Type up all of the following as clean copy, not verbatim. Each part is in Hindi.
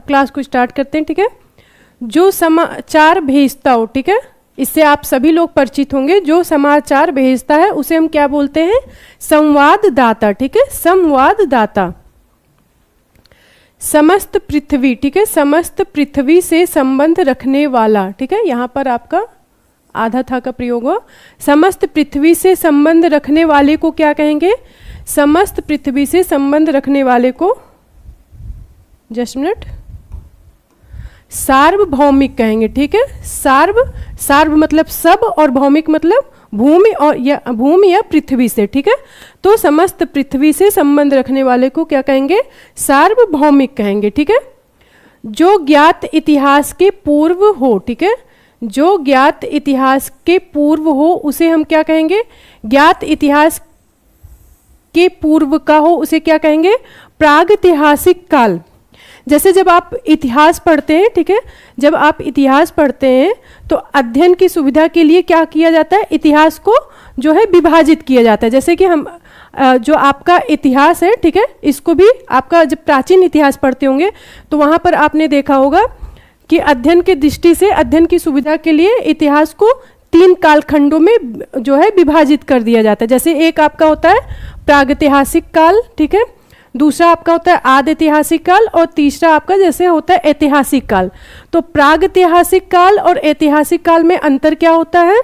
क्लास को स्टार्ट करते हैं, ठीक है। जो समाचार भेजता हो, ठीक है, इससे आप सभी लोग परिचित होंगे। जो समाचार भेजता है उसे हम क्या बोलते हैं? संवाददाता, ठीक है, संवाददाता। समस्त पृथ्वी, ठीक है, समस्त पृथ्वी से संबंध रखने वाला, ठीक है, यहाँ पर आपका आधा था का प्रयोग हो। समस्त पृथ्वी से संबंध रखने वाले को क्या कहेंगे? समस्त पृथ्वी से संबंध रखने वाले को, जस्ट मिनट, सार्वभौमिक कहेंगे, ठीक है। सार्व मतलब सब और भौमिक मतलब भूमि और भूमि या पृथ्वी से, ठीक है। तो समस्त पृथ्वी से संबंध रखने वाले को क्या कहेंगे? सार्वभौमिक कहेंगे, ठीक है। जो ज्ञात इतिहास के पूर्व हो, ठीक है, जो ज्ञात इतिहास के पूर्व हो उसे हम क्या कहेंगे? ज्ञात इतिहास के पूर्व का हो उसे क्या कहेंगे? प्रागैतिहासिक काल। जैसे जब आप इतिहास पढ़ते हैं, ठीक है, जब आप इतिहास पढ़ते हैं तो अध्ययन की सुविधा के लिए क्या किया जाता है? इतिहास को जो है विभाजित किया जाता है। जैसे कि हम जो आपका इतिहास है, ठीक है, इसको भी आपका जब प्राचीन इतिहास पढ़ते होंगे तो वहाँ पर आपने देखा होगा कि अध्ययन की दृष्टि से अध्ययन की सुविधा के लिए इतिहास को 3 कालखंडों में जो है विभाजित कर दिया जाता है। जैसे एक आपका होता है प्रागैतिहासिक काल, ठीक है, दूसरा आपका होता है आदिऐतिहासिक काल और तीसरा आपका जैसे होता है ऐतिहासिक काल। तो प्रागैतिहासिक काल और ऐतिहासिक काल में अंतर क्या होता है?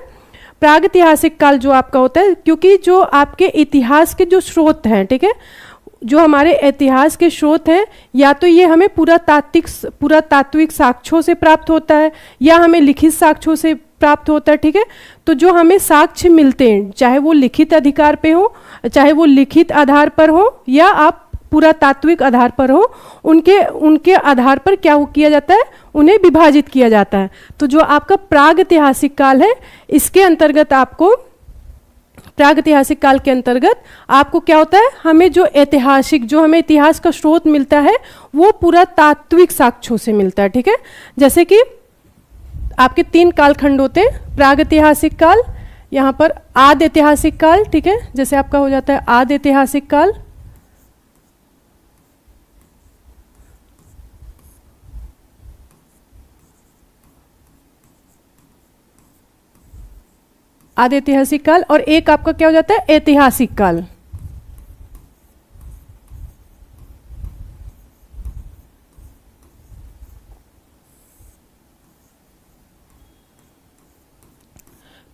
प्रागैतिहासिक काल जो आपका होता है, क्योंकि जो आपके इतिहास के जो स्रोत हैं, ठीक है, जो हमारे इतिहास के स्रोत हैं, या तो ये हमें पुरातात्विक साक्ष्यों से प्राप्त होता है या हमें लिखित साक्ष्यों से प्राप्त होता है, ठीक है। तो जो हमें साक्ष्य मिलते हैं, चाहे वो लिखित अधिकार पे हो, चाहे वो लिखित आधार पर हो या आप पुरातात्विक आधार पर हो, उनके आधार पर क्या किया जाता है? उन्हें विभाजित किया जाता है। तो जो आपका प्रागैतिहासिक काल है, इसके अंतर्गत आपको प्रागैतिहासिक काल के अंतर्गत आपको क्या होता है? हमें जो ऐतिहासिक, जो हमें इतिहास का स्रोत मिलता है वो पुरातात्विक साक्ष्यों से मिलता है, ठीक है। जैसे कि आपके 3 कालखंड होते हैं, प्रागैतिहासिक काल, यहाँ पर आदिऐतिहासिक काल, ठीक है, जैसे आपका हो जाता है आदिऐतिहासिक काल, आदिऐतिहासिक काल, और एक आपका क्या हो जाता है? ऐतिहासिक काल।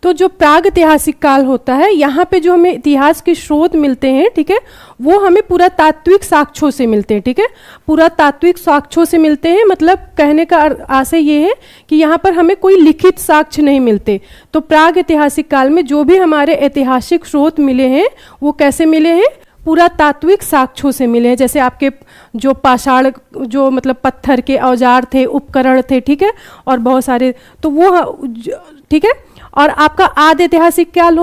तो जो प्रागैतिहासिक काल होता है, यहाँ पे जो हमें इतिहास के स्रोत मिलते हैं, ठीक है, वो हमें पुरातात्विक साक्ष्यों से मिलते हैं, ठीक है, पुरातात्विक साक्ष्यों से मिलते हैं। मतलब कहने का आशय ये है कि यहाँ पर हमें कोई लिखित साक्ष्य नहीं मिलते। तो प्रागैतिहासिक काल में जो भी हमारे ऐतिहासिक स्रोत मिले हैं वो कैसे मिले हैं? पुरातात्विक साक्ष्यों से मिले हैं। जैसे आपके जो पाषाण, जो मतलब पत्थर के औजार थे, उपकरण थे, ठीक है, और बहुत सारे, तो वो, ठीक है। और आपका आदिऐतिहासिक काल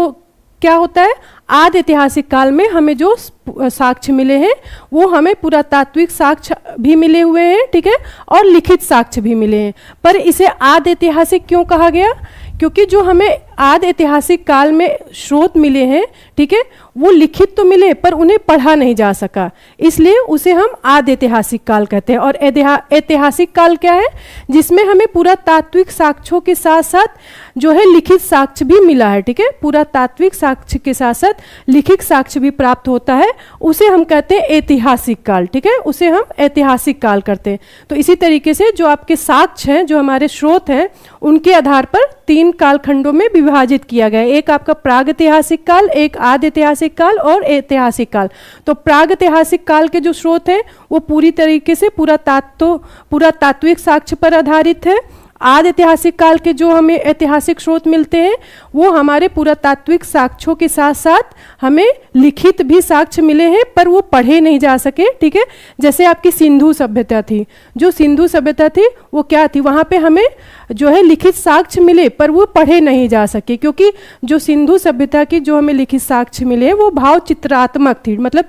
क्या होता है? आदिऐतिहासिक काल में हमें जो साक्ष्य मिले हैं वो हमें पुरातात्विक साक्ष्य भी मिले हुए हैं, ठीक है, और लिखित साक्ष्य भी मिले हैं। पर इसे आदिऐतिहासिक क्यों कहा गया? क्योंकि जो हमें आदिऐतिहासिक काल में स्रोत मिले हैं, ठीक है, वो लिखित तो मिले पर उन्हें पढ़ा नहीं जा सका, इसलिए उसे हम आदिऐतिहासिक काल कहते हैं। और ऐतिहासिक काल क्या है? जिसमें हमें पुरातात्विक साक्ष्यों के साथ साथ जो है लिखित साक्ष्य भी मिला है, ठीक है, पुरातात्विक साक्ष्य के साथ साथ लिखित साक्ष्य भी प्राप्त होता है, उसे हम कहते हैं ऐतिहासिक काल, ठीक है, उसे हम ऐतिहासिक काल करते हैं। तो इसी तरीके से जो आपके साक्ष्य हैं, जो हमारे स्रोत हैं, उनके आधार पर 3 कालखंडों में विभाजित किया गया है। एक आपका प्रागैतिहासिक काल, एक आदिऐतिहासिक काल और ऐतिहासिक काल। तो प्रागैतिहासिक काल के जो स्रोत हैं वो पूरी तरीके से पुरातात्विक साक्ष्य पर आधारित है। आदिऐतिहासिक काल के जो हमें ऐतिहासिक स्रोत मिलते हैं वो हमारे पुरातात्विक साक्ष्यों के साथ साथ हमें लिखित भी साक्ष्य मिले हैं, पर वो पढ़े नहीं जा सके, ठीक है। जैसे आपकी सिंधु सभ्यता थी, जो सिंधु सभ्यता थी वो क्या थी? वहाँ पे हमें जो है लिखित साक्ष्य मिले पर वो पढ़े नहीं जा सके, क्योंकि जो सिंधु सभ्यता की जो हमें लिखित साक्ष्य मिले वो भाव चित्रात्मक थी, मतलब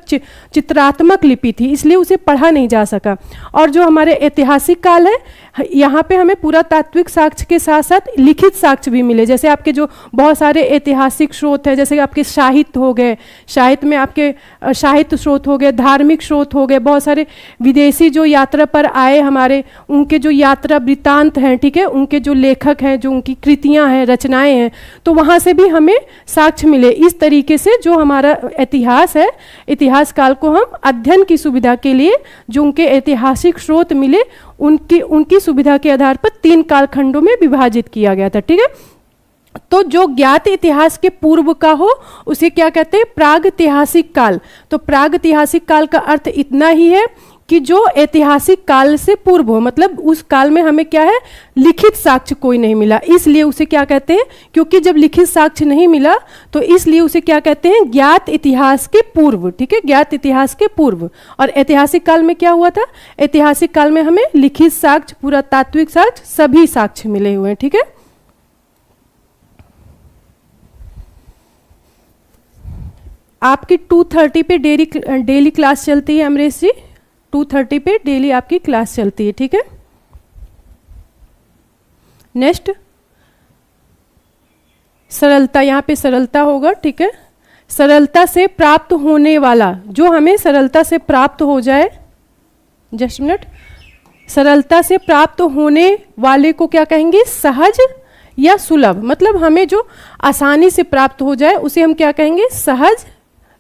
चित्रात्मक लिपि थी, इसलिए उसे पढ़ा नहीं जा सका। और जो हमारे ऐतिहासिक काल है यहाँ पे हमें पुरातात्विक साक्ष्य के साथ साथ लिखित साक्ष्य भी मिले। जैसे आपके जो बहुत सारे ऐतिहासिक स्रोत हैं, जैसे आपके साहित्य हो गए, साहित्य में आपके साहित्य स्रोत हो गए, धार्मिक स्रोत हो गए, बहुत सारे विदेशी जो यात्रा पर आए हमारे, उनके जो यात्रा वृत्तांत हैं, ठीक है, उनके जो लेखक हैं, जो उनकी कृतियां हैं, रचनाएं हैं, तो वहाँ से भी हमें साक्ष्य मिले। इस तरीके से जो हमारा इतिहास है, इतिहास काल को हम अध्ययन की सुविधा के लिए जो उनके ऐतिहासिक स्रोत मिले उनकी सुविधा के आधार पर 3 कालखंडों में विभाजित किया गया था, ठीक है। तो जो ज्ञात इतिहास के पूर्व का हो उसे क्या कहते हैं, प्रागैतिहासिक काल। तो प्रागैतिहासिक काल का अर्थ इतना ही है कि जो ऐतिहासिक काल से पूर्व हो, मतलब उस काल में हमें क्या है, लिखित साक्ष्य कोई नहीं मिला, इसलिए उसे क्या कहते हैं, क्योंकि जब लिखित साक्ष्य नहीं मिला तो इसलिए उसे क्या कहते हैं, ज्ञात इतिहास के पूर्व, ठीक है, ज्ञात इतिहास के पूर्व। और ऐतिहासिक काल में क्या हुआ था, ऐतिहासिक काल में हमें लिखित साक्ष्य, पुरातात्विक साक्ष्य, सभी साक्ष्य मिले हुए हैं, ठीक है। आपकी 2:30 पे डेली क्लास चलती है अमरेश जी, 2:30 पे डेली आपकी क्लास चलती है, ठीक है। नेक्स्ट सरलता, यहाँ पे सरलता होगा, ठीक है। सरलता से प्राप्त होने वाला, जो हमें सरलता से प्राप्त हो जाए, जस्ट मिनट, सरलता से प्राप्त होने वाले को क्या कहेंगे, सहज या सुलभ, मतलब हमें जो आसानी से प्राप्त हो जाए उसे हम क्या कहेंगे, सहज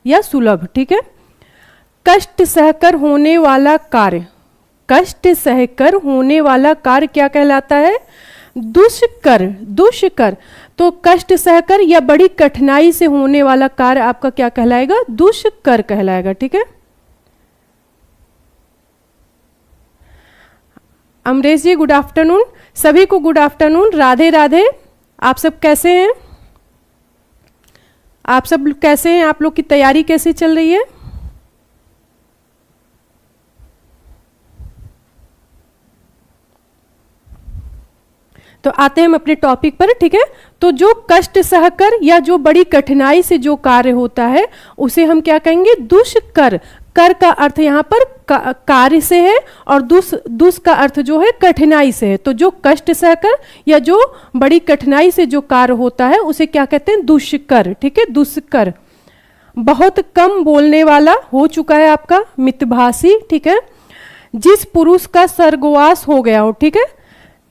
या सुलभ, ठीक है। कष्ट सहकर होने वाला कार्य, कष्ट सहकर होने वाला कार्य क्या कहलाता है, दुष्कर, दुष्कर। तो कष्ट सहकर या बड़ी कठिनाई से होने वाला कार्य आपका क्या कहलाएगा, दुष्कर कहलाएगा, ठीक है। अमरेश जी गुड आफ्टरनून, सभी को गुड आफ्टरनून, राधे राधे। आप सब कैसे हैं, आप सब कैसे हैं, आप लोग की तैयारी कैसे चल रही है। तो आते हैं हम अपने टॉपिक पर, ठीक है। तो जो कष्ट सहकर या जो बड़ी कठिनाई से जो कार्य होता है उसे हम क्या कहेंगे, दुष्कर। कर का अर्थ यहाँ पर कार्य से है और दुष का अर्थ जो है कठिनाई से है। तो जो कष्ट सहकर या जो बड़ी कठिनाई से जो कार्य होता है उसे क्या कहते हैं, दुष्कर, ठीक है, दुष्कर। बहुत कम बोलने वाला हो चुका है आपका मितभाषी, ठीक है। जिस पुरुष का स्वर्गवास हो गया हो, ठीक है,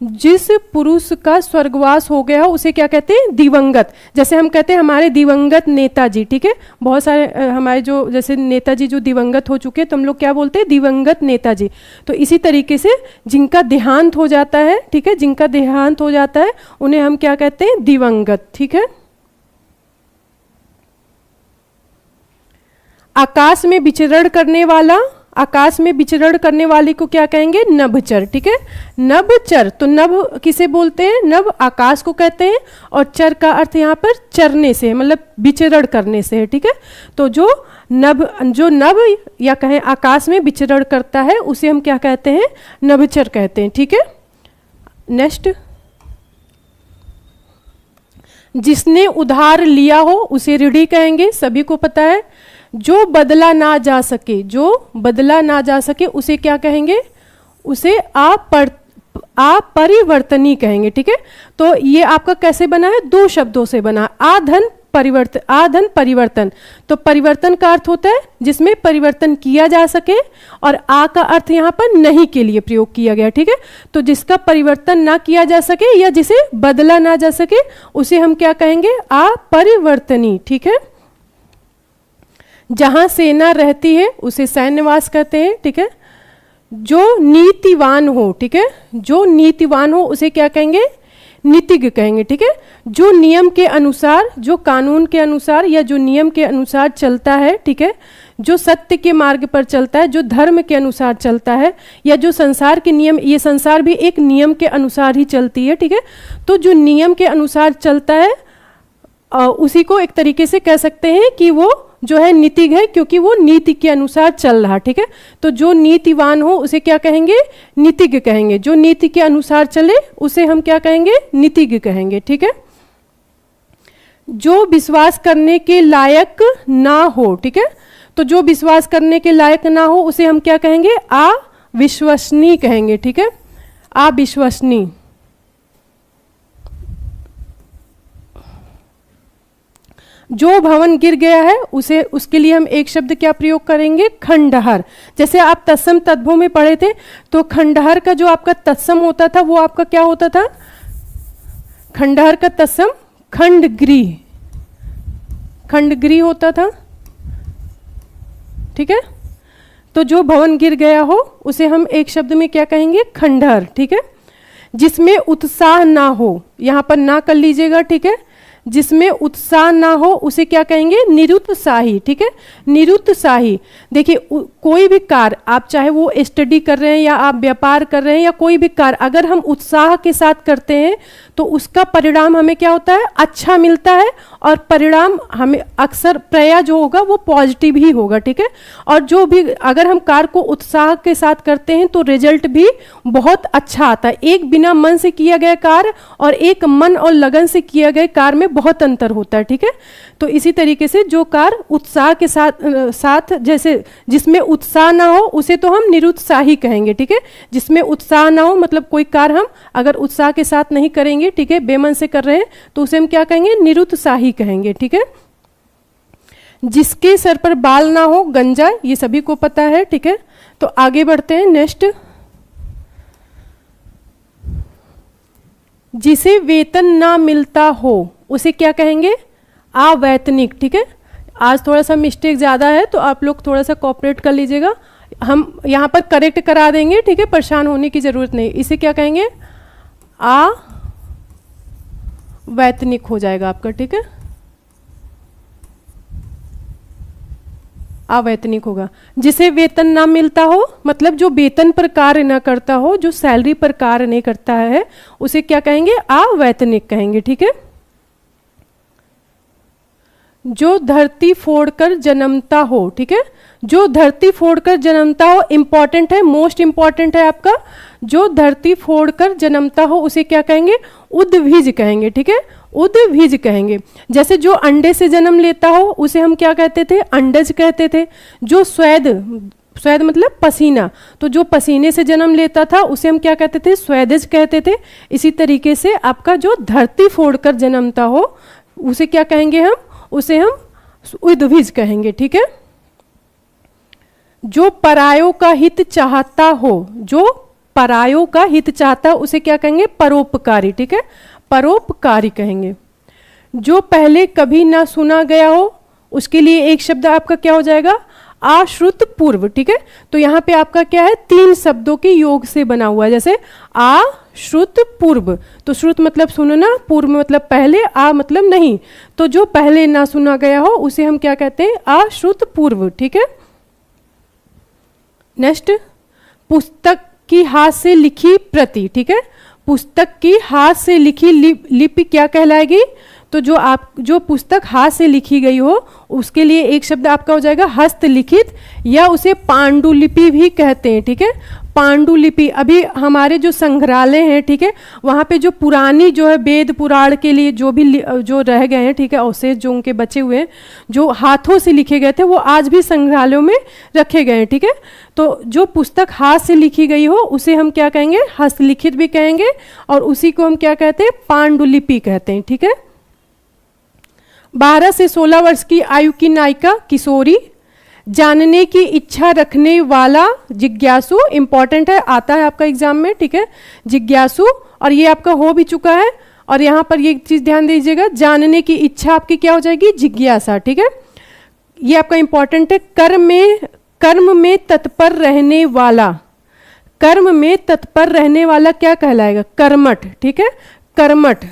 जिस पुरुष का स्वर्गवास हो गया हो उसे क्या कहते हैं, दिवंगत। जैसे हम कहते हैं हमारे दिवंगत नेताजी, ठीक है, बहुत सारे हमारे जो जैसे नेताजी जो दिवंगत हो चुके हैं तो हम लोग क्या बोलते हैं, दिवंगत नेताजी। तो इसी तरीके से जिनका देहांत हो जाता है, ठीक है, जिनका देहांत हो जाता है उन्हें हम क्या कहते हैं, दिवंगत, ठीक है। आकाश में विचरण करने वाला, आकाश में विचरण करने वाले को क्या कहेंगे, नभचर, ठीक है, नभचर। तो नभ किसे बोलते हैं, नभ आकाश को कहते हैं और चर का अर्थ यहाँ पर चरने से, मतलब विचरण करने से है, ठीक है। तो जो नभ या कहें आकाश में विचरण करता है उसे हम क्या कहते हैं, नभचर कहते हैं, ठीक है। नेक्स्ट, जिसने उधार लिया हो उसे ऋणी कहेंगे, सभी को पता है। जो बदला ना जा सके, जो बदला ना जा सके उसे क्या कहेंगे, उसे अपरिवर्तनीय कहेंगे, ठीक है। तो ये आपका कैसे बना है, 2 शब्दों से बना, आधन परिवर्तन, आधन परिवर्तन। तो परिवर्तन का अर्थ होता है जिसमें परिवर्तन किया जा सके और आ का अर्थ यहाँ पर नहीं के लिए प्रयोग किया गया, ठीक है। तो जिसका परिवर्तन ना किया जा सके या जिसे बदला ना जा सके उसे हम क्या कहेंगे, अपरिवर्तनीय, ठीक है। जहां सेना रहती है उसे सैन्यवास कहते हैं, ठीक है। जो नीतिवान हो, ठीक है, जो नीतिवान हो उसे क्या कहेंगे, नीतिज्ञ कहेंगे, ठीक है। जो नियम के अनुसार, जो कानून के अनुसार या जो नियम के अनुसार चलता है, ठीक है, जो सत्य के मार्ग पर चलता है, जो धर्म के अनुसार चलता है या जो संसार के नियम, ये संसार भी एक नियम के अनुसार ही चलती है, ठीक है। तो जो नियम के अनुसार चलता है उसी को एक तरीके से कह सकते हैं कि वो जो है नीतिज्ञ है, क्योंकि वो नीति के अनुसार चल रहा, ठीक है। तो जो नीतिवान हो उसे क्या कहेंगे, नीतिज्ञ कहेंगे। जो नीति के अनुसार चले उसे हम क्या कहेंगे, नीतिज्ञ कहेंगे, ठीक है। जो विश्वास करने के लायक ना हो, ठीक है, तो जो विश्वास करने के लायक ना हो उसे हम क्या कहेंगे, अविश्वसनीय कहेंगे, ठीक है, अविश्वसनीय। जो भवन गिर गया है उसे, उसके लिए हम एक शब्द क्या प्रयोग करेंगे, खंडहर। जैसे आप तत्सम तद्भव में पढ़े थे, तो खंडहर का जो आपका तत्सम होता था वो आपका क्या होता था, खंडहर का तत्सम खंडगृह, खंडगृह होता था, ठीक है। तो जो भवन गिर गया हो उसे हम एक शब्द में क्या कहेंगे, खंडहर, ठीक है। जिसमें उत्साह ना हो, यहां पर ना कर लीजिएगा, ठीक है। जिसमें उत्साह ना हो उसे क्या कहेंगे, निरुत्साही, ठीक है, निरुत्साही। देखिए कोई भी कार्य आप, चाहे वो स्टडी कर रहे हैं या आप व्यापार कर रहे हैं या कोई भी कार्य, अगर हम उत्साह के साथ करते हैं तो उसका परिणाम हमें क्या होता है, अच्छा मिलता है, और परिणाम हमें अक्सर प्रायः जो होगा वो पॉजिटिव ही होगा, ठीक है। और जो भी अगर हम कार्य को उत्साह के साथ करते हैं तो रिजल्ट भी बहुत अच्छा आता है। एक बिना मन से किया गया कार्य और एक मन और लगन से किया गया कार्य में बहुत अंतर होता है, ठीक है। तो इसी तरीके से जो कार्य उत्साह के साथ जैसे जिसमें उत्साह ना हो उसे तो हम निरुत्साही कहेंगे, ठीक है। जिसमें उत्साह ना हो मतलब कोई कार्य हम अगर उत्साह के साथ नहीं करेंगे, ठीक है, बेमन से कर रहे हैं, तो उसे हम क्या कहेंगे, निरुत्साही कहेंगे, ठीक है। जिसके सर पर बाल ना हो, गंजा, ये सभी को पता है, ठीक है। तो आगे बढ़ते हैं, नेक्स्ट। जिसे वेतन ना मिलता हो उसे क्या कहेंगे, अवैतनिक, ठीक है। आज थोड़ा सा मिस्टेक ज़्यादा है तो आप लोग थोड़ा सा कोऑपरेट कर लीजिएगा, हम यहाँ पर करेक्ट करा देंगे, ठीक है, परेशान होने की ज़रूरत नहीं। इसे क्या कहेंगे, अवैतनिक हो जाएगा आपका, ठीक है, अवैतनिक होगा। जिसे वेतन ना मिलता हो मतलब जो वेतन पर कार्य ना करता हो, जो सैलरी पर कार्य नहीं करता है, उसे क्या कहेंगे, अवैतनिक कहेंगे, ठीक है। जो धरती फोड़कर जन्मता हो, ठीक है, जो धरती फोड़कर जन्मता हो, इंपॉर्टेंट है, मोस्ट इंपॉर्टेंट है आपका। जो धरती फोड़कर जन्मता हो उसे क्या कहेंगे, उद्भिज कहेंगे, ठीक है, उद्भिज कहेंगे। जैसे जो अंडे से जन्म लेता हो उसे हम क्या कहते थे, अंडज कहते थे। जो स्वेद, स्वेद मतलब पसीना, तो जो पसीने से जन्म लेता था उसे हम क्या कहते थे, स्वेदज कहते थे। इसी तरीके से आपका जो धरती फोड़कर जन्मता हो उसे क्या कहेंगे हम, उसे हम उद्भिज कहेंगे, ठीक है। जो परायों का हित चाहता हो, जो परायों का हित चाहता है उसे क्या कहेंगे, परोपकारी, ठीक है, परोपकारी कहेंगे। जो पहले कभी ना सुना गया हो उसके लिए एक शब्द आपका क्या हो जाएगा, आश्रुत पूर्व, ठीक है। तो यहाँ पे आपका क्या है, 3 शब्दों के योग से बना हुआ है। जैसे आश्रुत पूर्व, तो श्रुत मतलब सुनना, पूर्व मतलब पहले, आ मतलब नहीं, तो जो पहले ना सुना गया हो उसे हम क्या कहते हैं, आश्रुत पूर्व, ठीक है। नेक्स्ट, पुस्तक की हाथ से लिखी प्रति, ठीक है, पुस्तक की हाथ से लिखी लिपि क्या कहलाएगी, तो जो पुस्तक हाथ से लिखी गई हो उसके लिए एक शब्द आपका हो जाएगा हस्तलिखित, या उसे पांडुलिपि भी कहते हैं, ठीक है, पांडुलिपि। अभी हमारे जो संग्रहालय हैं, ठीक है, वहाँ पे जो पुरानी जो है वेद पुराण के लिए जो भी जो रह गए हैं, ठीक है, अवशेष जो उनके बचे हुए हैं जो हाथों से लिखे गए थे वो आज भी संग्रहालयों में रखे गए हैं, ठीक है। तो जो पुस्तक हाथ से लिखी गई हो उसे हम क्या कहेंगे, हस्तलिखित भी कहेंगे, और उसी को हम क्या कहते हैं, पांडुलिपि कहते हैं, ठीक है। 12 से 16 वर्ष की आयु की नायिका किशोरी, जानने की इच्छा रखने वाला जिज्ञासु, इंपॉर्टेंट है, आता है आपका एग्जाम में, ठीक है, जिज्ञासु, और ये आपका हो भी चुका है। और यहाँ पर ये चीज ध्यान दीजिएगा, जानने की इच्छा आपकी क्या हो जाएगी, जिज्ञासा, ठीक है, ये आपका इंपॉर्टेंट है। कर्म में तत्पर रहने वाला, कर्म में तत्पर रहने वाला क्या कहलाएगा, कर्मठ, ठीक है, कर्मठ।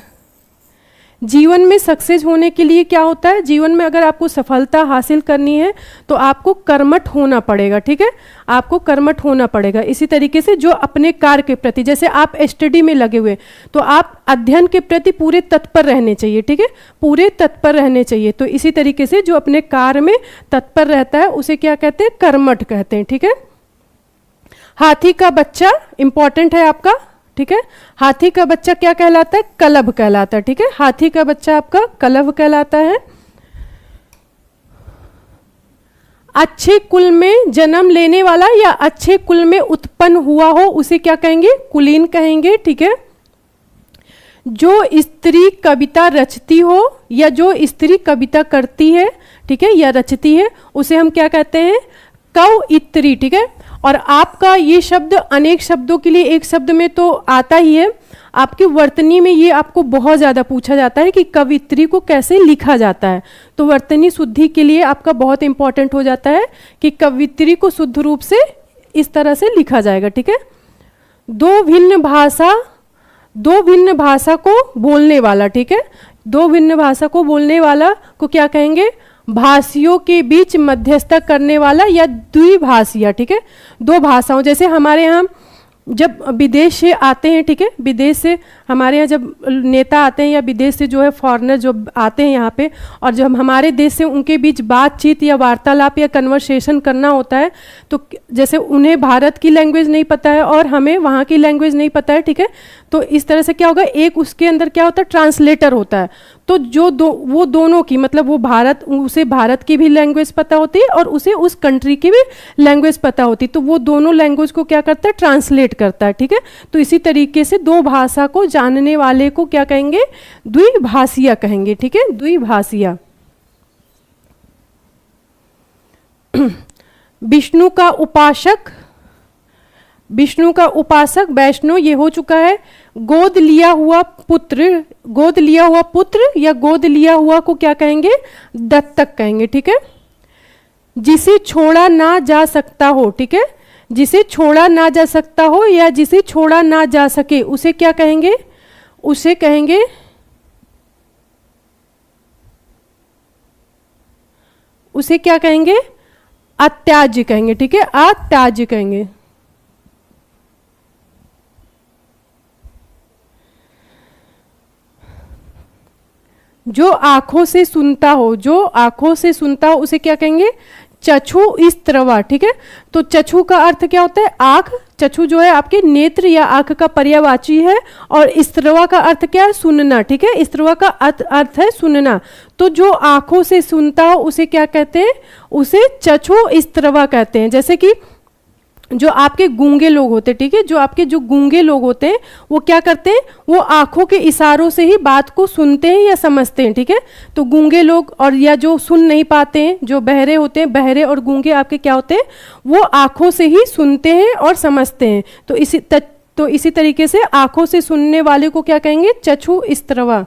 जीवन में सक्सेस होने के लिए क्या होता है, जीवन में अगर आपको सफलता हासिल करनी है तो आपको कर्मठ होना पड़ेगा, ठीक है, आपको कर्मठ होना पड़ेगा। इसी तरीके से जो अपने कार्य के प्रति, जैसे आप स्टडी में लगे हुए तो आप अध्ययन के प्रति पूरे तत्पर रहने चाहिए, ठीक है, पूरे तत्पर रहने चाहिए। तो इसी तरीके से जो अपने कार्य में तत्पर रहता है उसे क्या कहते हैं, कर्मठ कहते हैं, ठीक है। हाथी का बच्चा इंपॉर्टेंट है आपका, ठीक है, हाथी का बच्चा क्या कहलाता है, कलभ कहलाता है, ठीक है, हाथी का बच्चा आपका कलभ कहलाता है। अच्छे कुल में जन्म लेने वाला या अच्छे कुल में उत्पन्न हुआ हो उसे क्या कहेंगे, कुलीन कहेंगे, ठीक है। जो स्त्री कविता रचती हो या जो स्त्री कविता करती है, ठीक है, या रचती है, उसे हम क्या कहते हैं, कवयित्री, ठीक है। और आपका ये शब्द अनेक शब्दों के लिए एक शब्द में तो आता ही है, आपकी वर्तनी में ये आपको बहुत ज़्यादा पूछा जाता है कि कवित्री को कैसे लिखा जाता है। तो वर्तनी शुद्धि के लिए आपका बहुत इंपॉर्टेंट हो जाता है कि कवित्री को शुद्ध रूप से इस तरह से लिखा जाएगा, ठीक है। दो भिन्न भाषा को बोलने वाला, ठीक है, दो भिन्न भाषा को बोलने वाला को क्या कहेंगे, भाषियों के बीच मध्यस्थता करने वाला या द्विभाषिया, ठीक है, दो भाषाओं, जैसे हमारे यहाँ जब विदेश से आते हैं, ठीक है, विदेश से हमारे यहाँ जब नेता आते हैं या विदेश से जो है फॉरेनर जो आते हैं यहाँ पे, और जब हमारे देश से उनके बीच बातचीत या वार्तालाप या कन्वर्सेशन करना होता है, तो जैसे उन्हें भारत की लैंग्वेज नहीं पता है और हमें वहाँ की लैंग्वेज नहीं पता है, ठीक है, तो इस तरह से क्या होगा, एक उसके अंदर क्या होता है, ट्रांसलेटर होता है। तो जो वो दोनों की, मतलब वो उसे भारत की भी लैंग्वेज पता होती है और उसे उस कंट्री की भी लैंग्वेज पता होती है, तो वो दोनों लैंग्वेज को क्या करता है, ट्रांसलेट करता है, ठीक है। तो इसी तरीके से दो भाषा को जानने वाले को क्या कहेंगे, द्विभाषिया कहेंगे, ठीक है, द्विभाषिया। विष्णु का उपासक वैष्णव, ये हो चुका है। गोद लिया हुआ पुत्र या गोद लिया हुआ को क्या कहेंगे, दत्तक कहेंगे, ठीक है। जिसे छोड़ा ना जा सकता हो, ठीक है, जिसे छोड़ा ना जा सकता हो या जिसे छोड़ा ना जा सके उसे क्या कहेंगे, उसे क्या कहेंगे, अत्याज्य कहेंगे, ठीक है, अत्याज्य कहेंगे। जो आंखों से सुनता हो उसे क्या कहेंगे, चक्षु स्त्रवा, ठीक है। तो चक्षु का अर्थ क्या होता है, आंख, चक्षु जो है आपके नेत्र या आंख का पर्यायवाची है, और स्त्रवा का अर्थ क्या है, सुनना, ठीक है, स्त्रवा का अर्थ है सुनना। तो जो आंखों से सुनता हो उसे क्या कहते हैं, उसे चक्षु स्त्रवा कहते हैं। जैसे कि जो आपके गूंगे लोग होते हैं, ठीक है, जो गूंगे लोग होते हैं वो क्या करते हैं, वो आंखों के इशारों से ही बात को सुनते हैं या समझते हैं, ठीक है। तो गूंगे लोग और या जो सुन नहीं पाते हैं, जो बहरे होते हैं, बहरे और गूंगे आपके क्या होते हैं, वो आंखों से ही सुनते हैं और समझते हैं। तो इसी तरीके से आंखों से सुनने वाले को क्या कहेंगे, चक्षु स्त्रवा।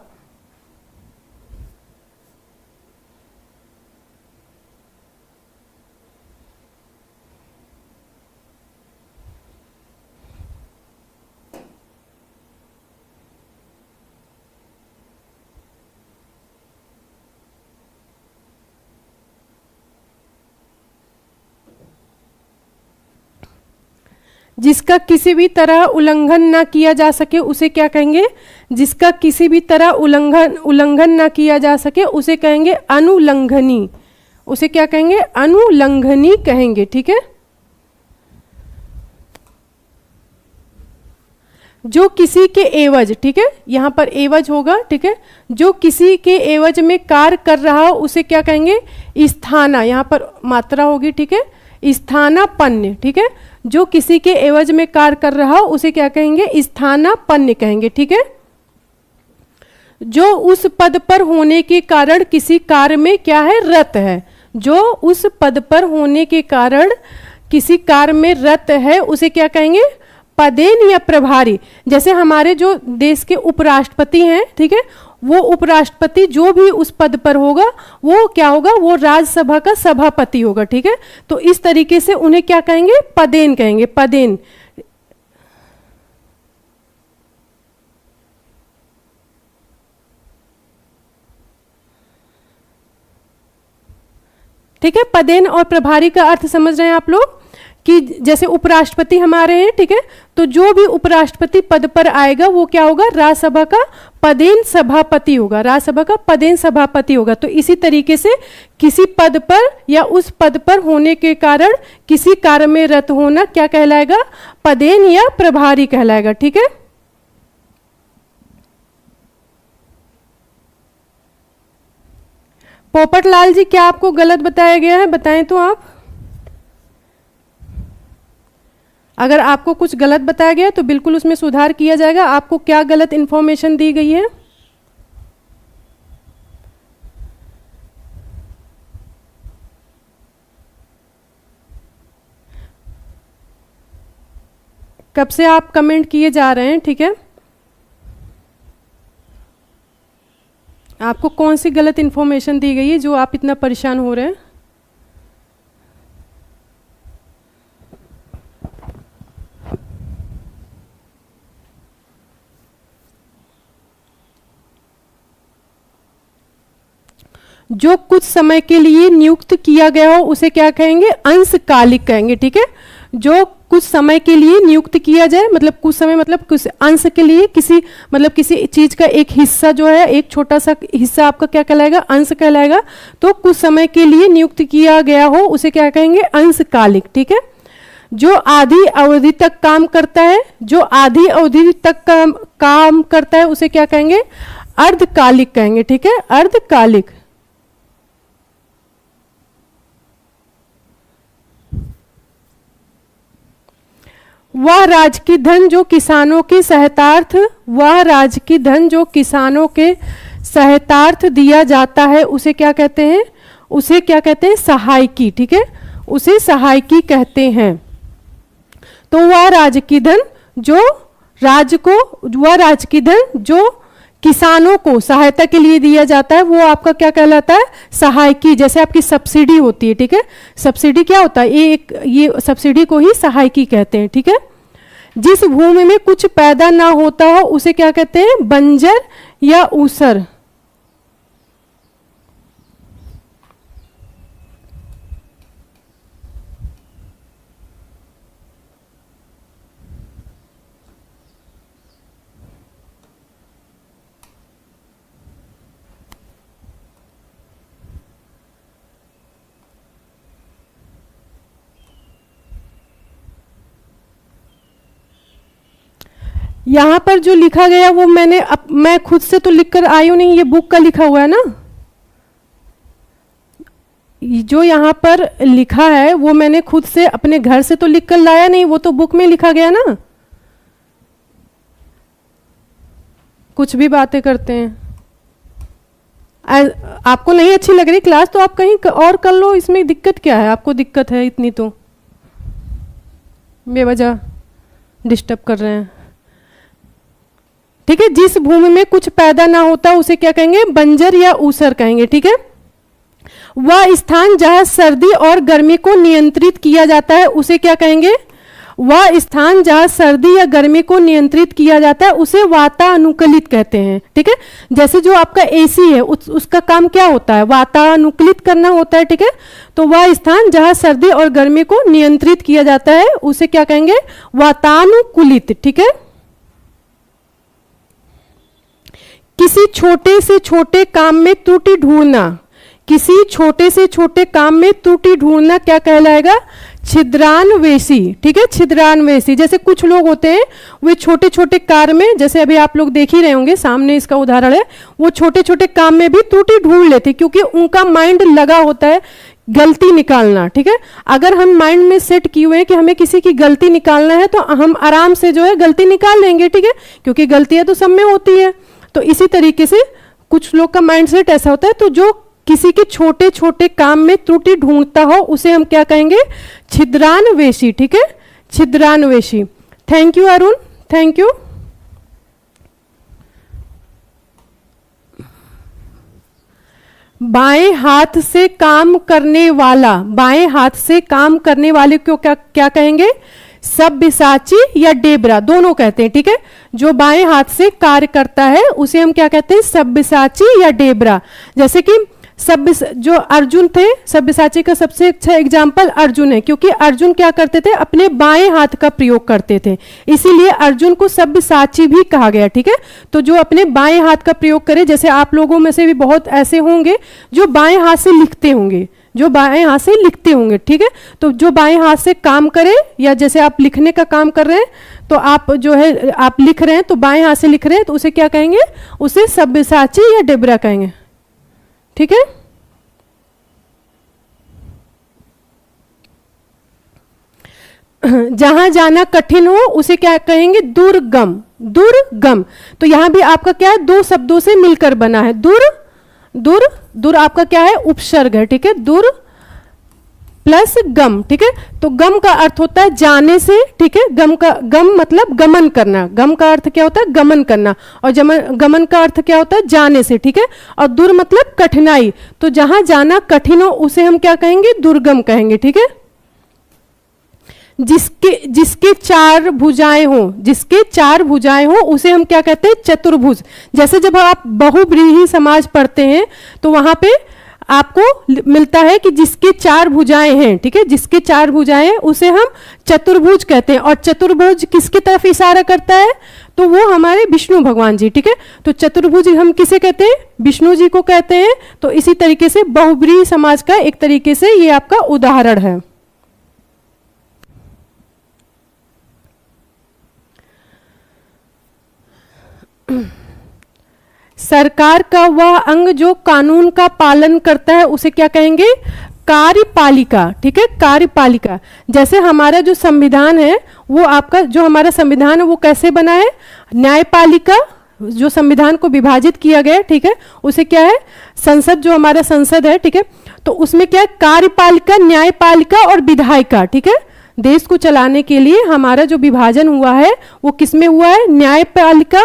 जिसका किसी भी तरह उल्लंघन ना किया जा सके उसे क्या कहेंगे, जिसका किसी भी तरह उल्लंघन ना किया जा सके उसे कहेंगे अनुल्लंघनी, उसे क्या कहेंगे, अनुल्लंघनी कहेंगे, ठीक है। जो किसी के एवज, ठीक है, यहां पर एवज होगा, ठीक है, जो किसी के एवज में कार्य कर रहा हो उसे क्या कहेंगे, स्थाना, यहां पर मात्रा होगी, ठीक है, स्थानापन्न, ठीक है, जो किसी के एवज में कार्य कर रहा हो उसे क्या कहेंगे, स्थानापन्न कहेंगे, ठीक है। जो उस पद पर होने के कारण किसी कार्य में क्या है, रत है, जो उस पद पर होने के कारण किसी कार्य में रत है उसे क्या कहेंगे, पदेन या प्रभारी। जैसे हमारे जो देश के उपराष्ट्रपति हैं, ठीक है, वो उपराष्ट्रपति जो भी उस पद पर होगा वो क्या होगा, वो राज्यसभा का सभापति होगा, ठीक है। तो इस तरीके से उन्हें क्या कहेंगे, पदेन कहेंगे, पदेन। ठीक है। पदेन और प्रभारी का अर्थ समझ रहे हैं आप लोग कि जैसे उपराष्ट्रपति हमारे हैं, ठीक है, तो जो भी उपराष्ट्रपति पद पर आएगा वो क्या होगा, राज्यसभा का पदेन सभापति होगा, राज्यसभा का पदेन सभापति होगा। तो इसी तरीके से किसी पद पर या उस पद पर होने के कारण किसी कार्य में रत होना क्या कहलाएगा, पदेन या प्रभारी कहलाएगा, ठीक है। पोपटलाल जी, क्या आपको गलत बताया गया है, बताएं तो आप। अगर आपको कुछ गलत बताया गया है तो बिल्कुल उसमें सुधार किया जाएगा। आपको क्या गलत इंफॉर्मेशन दी गई है? कब से आप कमेंट किए जा रहे हैं, ठीक है। आपको कौन सी गलत इंफॉर्मेशन दी गई है जो आप इतना परेशान हो रहे हैं? जो कुछ समय के लिए नियुक्त किया गया हो उसे क्या कहेंगे, अंशकालिक कहेंगे, ठीक है। जो कुछ समय के लिए नियुक्त किया जाए, मतलब कुछ समय मतलब कुछ अंश के लिए, किसी मतलब किसी चीज का एक हिस्सा जो है, एक छोटा सा हिस्सा आपका क्या कहलाएगा, अंश कहलाएगा। तो कुछ समय के लिए नियुक्त किया गया हो उसे क्या कहेंगे, अंशकालिक, ठीक है। जो आधी अवधि तक काम करता है, जो आधी अवधि तक काम करता है उसे क्या कहेंगे, अर्धकालिक कहेंगे, ठीक है, अर्धकालिक। वह राजकीय धन जो किसानों के सहायतार्थ, वह राजकीय धन जो किसानों के सहायतार्थ दिया जाता है उसे क्या कहते हैं, उसे क्या कहते हैं, सहायकी, ठीक है, उसे सहायकी कहते हैं। तो वह राजकीय धन जो वह राजकीय धन जो किसानों को सहायता के लिए दिया जाता है वो आपका क्या कहलाता है, सहायकी। जैसे आपकी सब्सिडी होती है, ठीक है, सब्सिडी क्या होता है, ये सब्सिडी को ही सहायकी कहते हैं, ठीक है। जिस भूमि में कुछ पैदा ना होता हो उसे क्या कहते हैं, बंजर या ऊसर। यहां पर जो लिखा गया वो मैं खुद से तो लिखकर आई हूं नहीं, ये बुक का लिखा हुआ है ना। जो यहां पर लिखा है वो मैंने खुद से अपने घर से तो लिखकर लाया नहीं, वो तो बुक में लिखा गया ना। कुछ भी बातें करते हैं। आपको नहीं अच्छी लग रही क्लास तो आप कहीं और कर लो, इसमें दिक्कत क्या है, आपको दिक्कत है इतनी तो बेवजह डिस्टर्ब कर रहे हैं, ठीक है। जिस भूमि में कुछ पैदा ना होता उसे क्या कहेंगे, बंजर या ऊसर कहेंगे, ठीक है। वह स्थान जहां सर्दी और गर्मी को नियंत्रित किया जाता है उसे क्या कहेंगे, वह स्थान जहां सर्दी या गर्मी को नियंत्रित किया जाता है उसे वातानुकूलित कहते हैं, ठीक है। जैसे जो आपका एसी है उसका काम क्या होता है, वातानुकूलित करना होता है, ठीक है। तो वह स्थान जहां सर्दी और गर्मी को नियंत्रित किया जाता है उसे क्या कहेंगे, वातानुकूलित, ठीक है। किसी छोटे से छोटे काम में त्रुटि ढूंढना, किसी छोटे से छोटे काम में त्रुटि ढूंढना क्या कहलाएगा, छिद्रान्वेषी, ठीक है, छिद्रान्वेषी। जैसे कुछ लोग होते हैं वे छोटे छोटे कार्य में, जैसे अभी आप लोग देख ही रहे होंगे सामने इसका उदाहरण है, वो छोटे छोटे काम में भी त्रुटि ढूंढ लेते क्योंकि उनका माइंड लगा होता है गलती निकालना, ठीक है। अगर हम माइंड में सेट किए हुए हैं कि हमें किसी की गलती निकालना है तो हम आराम से जो है गलती निकाल लेंगे, ठीक है, क्योंकि गलतियां तो सब में होती है। तो इसी तरीके से कुछ लोग का माइंड सेट ऐसा होता है। तो जो किसी के छोटे छोटे काम में त्रुटि ढूंढता हो उसे हम क्या कहेंगे, छिद्रान्वेषी, ठीक है, छिद्रान्वेषी। Thank you Arun, thank you. बाएं हाथ से काम करने वाला, बाएं हाथ से काम करने वाले को क्या कहेंगे, सब्यसाची या डेबरा, दोनों कहते हैं, ठीक है। जो बाएं हाथ से कार्य करता है उसे हम क्या कहते हैं, सब्यसाची या डेबरा। जैसे कि सब्य जो अर्जुन थे, सब्यसाची का सबसे अच्छा एग्जाम्पल अर्जुन है, क्योंकि अर्जुन क्या करते थे, अपने बाएं हाथ का प्रयोग करते थे, इसीलिए अर्जुन को सब्यसाची भी कहा गया। ठीक है, तो जो अपने बाएं हाथ का प्रयोग करे, जैसे आप लोगों में से भी बहुत ऐसे होंगे जो बाएं हाथ से लिखते होंगे, जो बाएं हाथ से लिखते होंगे। ठीक है, तो जो बाएं हाथ से काम करे, या जैसे आप लिखने का काम कर रहे हैं, तो आप जो है आप लिख रहे हैं तो बाएं हाथ से लिख रहे हैं, तो उसे क्या कहेंगे, उसे सब्यसाची या डिबरा कहेंगे। ठीक है, जहां जाना कठिन हो उसे क्या कहेंगे, दुर्गम। दुर्गम, तो यहां भी आपका क्या है, दो शब्दों से मिलकर बना है। दुर आपका क्या है, उपसर्ग है। ठीक है, दुर प्लस गम। ठीक है, तो गम का अर्थ होता है जाने से। ठीक है, गम मतलब गमन करना, गम का अर्थ क्या होता है, गमन करना, और गमन का अर्थ क्या होता है, जाने से। ठीक है, और दुर मतलब कठिनाई, तो जहां जाना कठिन हो उसे हम क्या कहेंगे, दुर्गम कहेंगे। ठीक है, जिसके चार भुजाएं हो, जिसके चार भुजाएं हो उसे हम क्या कहते हैं, चतुर्भुज। जैसे जब आप बहुव्रीहि समाज पढ़ते हैं तो वहां पे आपको मिलता है कि जिसके चार भुजाएं हैं। ठीक है, जिसके चार भुजाएं हैं उसे हम चतुर्भुज कहते हैं। और चतुर्भुज किसकी तरफ इशारा करता है, तो वो हमारे विष्णु भगवान जी। ठीक है, तो चतुर्भुज हम किसे कहते हैं, विष्णु जी को कहते हैं। तो इसी तरीके से बहुव्रीहि समाज का एक तरीके से ये आपका उदाहरण है। सरकार का वह अंग जो कानून का पालन करता है उसे क्या कहेंगे, कार्यपालिका। ठीक है, कार्यपालिका। जैसे हमारा जो संविधान है, वो आपका जो हमारा संविधान है वो कैसे बना है, न्यायपालिका, जो संविधान को विभाजित किया गया। ठीक है, उसे क्या है, संसद, जो हमारा संसद है। ठीक है, तो उसमें क्या है, कार्यपालिका, न्यायपालिका और विधायिका। ठीक है, देश को चलाने के लिए हमारा जो विभाजन हुआ है वो किसमें हुआ है, न्यायपालिका,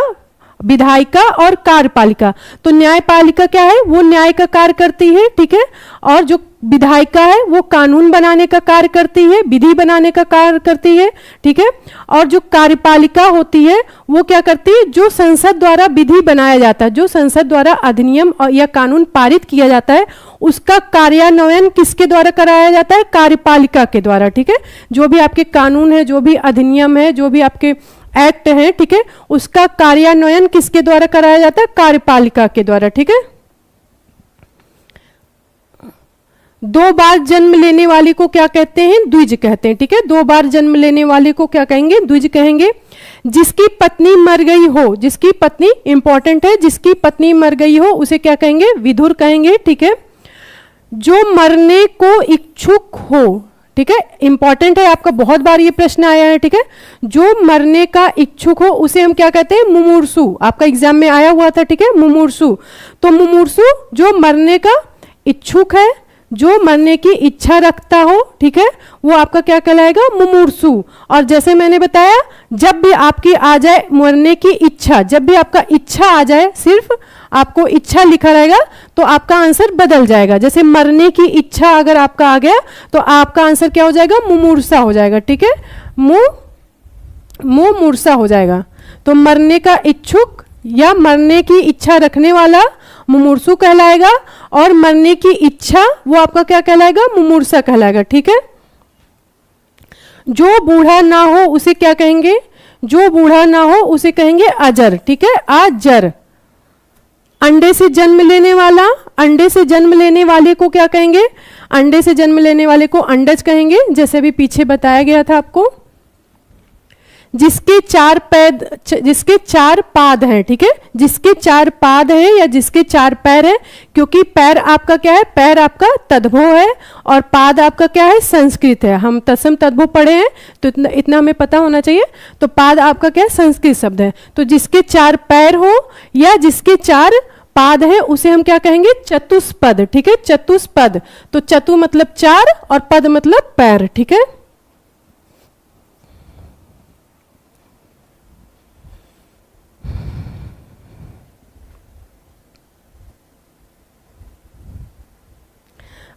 विधायिका और कार्यपालिका। तो न्यायपालिका क्या है, वो न्याय का कार्य करती है। ठीक है, और जो विधायिका है वो कानून बनाने का कार्य करती है, विधि बनाने का कार्य करती है। ठीक है, और जो कार्यपालिका होती है वो क्या करती है, जो संसद द्वारा विधि बनाया जाता है, जो संसद द्वारा अधिनियम या कानून पारित किया जाता है, उसका कार्यान्वयन किसके द्वारा कराया जाता है, कार्यपालिका के द्वारा। ठीक है, जो भी आपके कानून है, जो भी अधिनियम है, जो भी आपके एक्ट है, ठीक है, उसका कार्यान्वयन किसके द्वारा कराया जाता है, कार्यपालिका के द्वारा। ठीक है, दो बार जन्म लेने वाले को क्या कहते हैं, द्विज कहते हैं। ठीक है, दो बार जन्म लेने वाले को क्या कहेंगे, द्विज कहेंगे। जिसकी पत्नी मर गई हो, जिसकी पत्नी इंपॉर्टेंट है, जिसकी पत्नी मर गई हो उसे क्या कहेंगे, विधुर कहेंगे। ठीक है, जो मरने को इच्छुक हो, ठीक है, इंपॉर्टेंट है, आपका बहुत बार ये प्रश्न आया है। ठीक है, जो मरने का इच्छुक हो उसे हम क्या कहते हैं, मुमूर्षु। आपका एग्जाम में आया हुआ था। ठीक है, मुमूर्षु। तो मुमूर्षु जो मरने का इच्छुक है, जो मरने की इच्छा रखता हो, ठीक है, वो आपका क्या कहलाएगा, मुमूर्षु। और जैसे मैंने बताया, जब भी आपकी आ जाए मरने की इच्छा, जब भी आपका इच्छा आ जाए, सिर्फ आपको इच्छा लिखा रहेगा तो आपका आंसर बदल जाएगा। जैसे मरने की इच्छा अगर आपका आ गया तो आपका आंसर क्या हो जाएगा, मुमूर्षा हो जाएगा। ठीक है, मुमूर्षा हो जाएगा। तो मरने का इच्छुक या मरने की इच्छा रखने वाला मुमूर्षु कहलाएगा, और मरने की इच्छा वो आपका क्या कहलाएगा, मुमूर्षा कहलाएगा। ठीक है, जो बूढ़ा ना हो उसे क्या कहेंगे, जो बूढ़ा ना हो उसे कहेंगे अजर। ठीक है, अजर। अंडे से जन्म लेने वाला, अंडे से जन्म लेने वाले को क्या कहेंगे, अंडे से जन्म लेने वाले को अंडज कहेंगे, जैसे अभी पीछे बताया गया था आपको। जिसके चार पाद हैं, ठीक है, जिसके चार पाद हैं या जिसके चार पैर हैं, क्योंकि पैर आपका क्या है, पैर आपका तद्भव है और पाद आपका क्या है, संस्कृत है। हम तत्सम तद्भव पढ़े हैं तो इतना हमें पता होना चाहिए। तो पाद आपका क्या है, संस्कृत शब्द है। तो जिसके चार पैर हो या जिसके चार पाद है उसे हम क्या कहेंगे, चतुष्पद। ठीक है, चतुष्पद। तो चतु मतलब चार और पद मतलब पैर। ठीक है,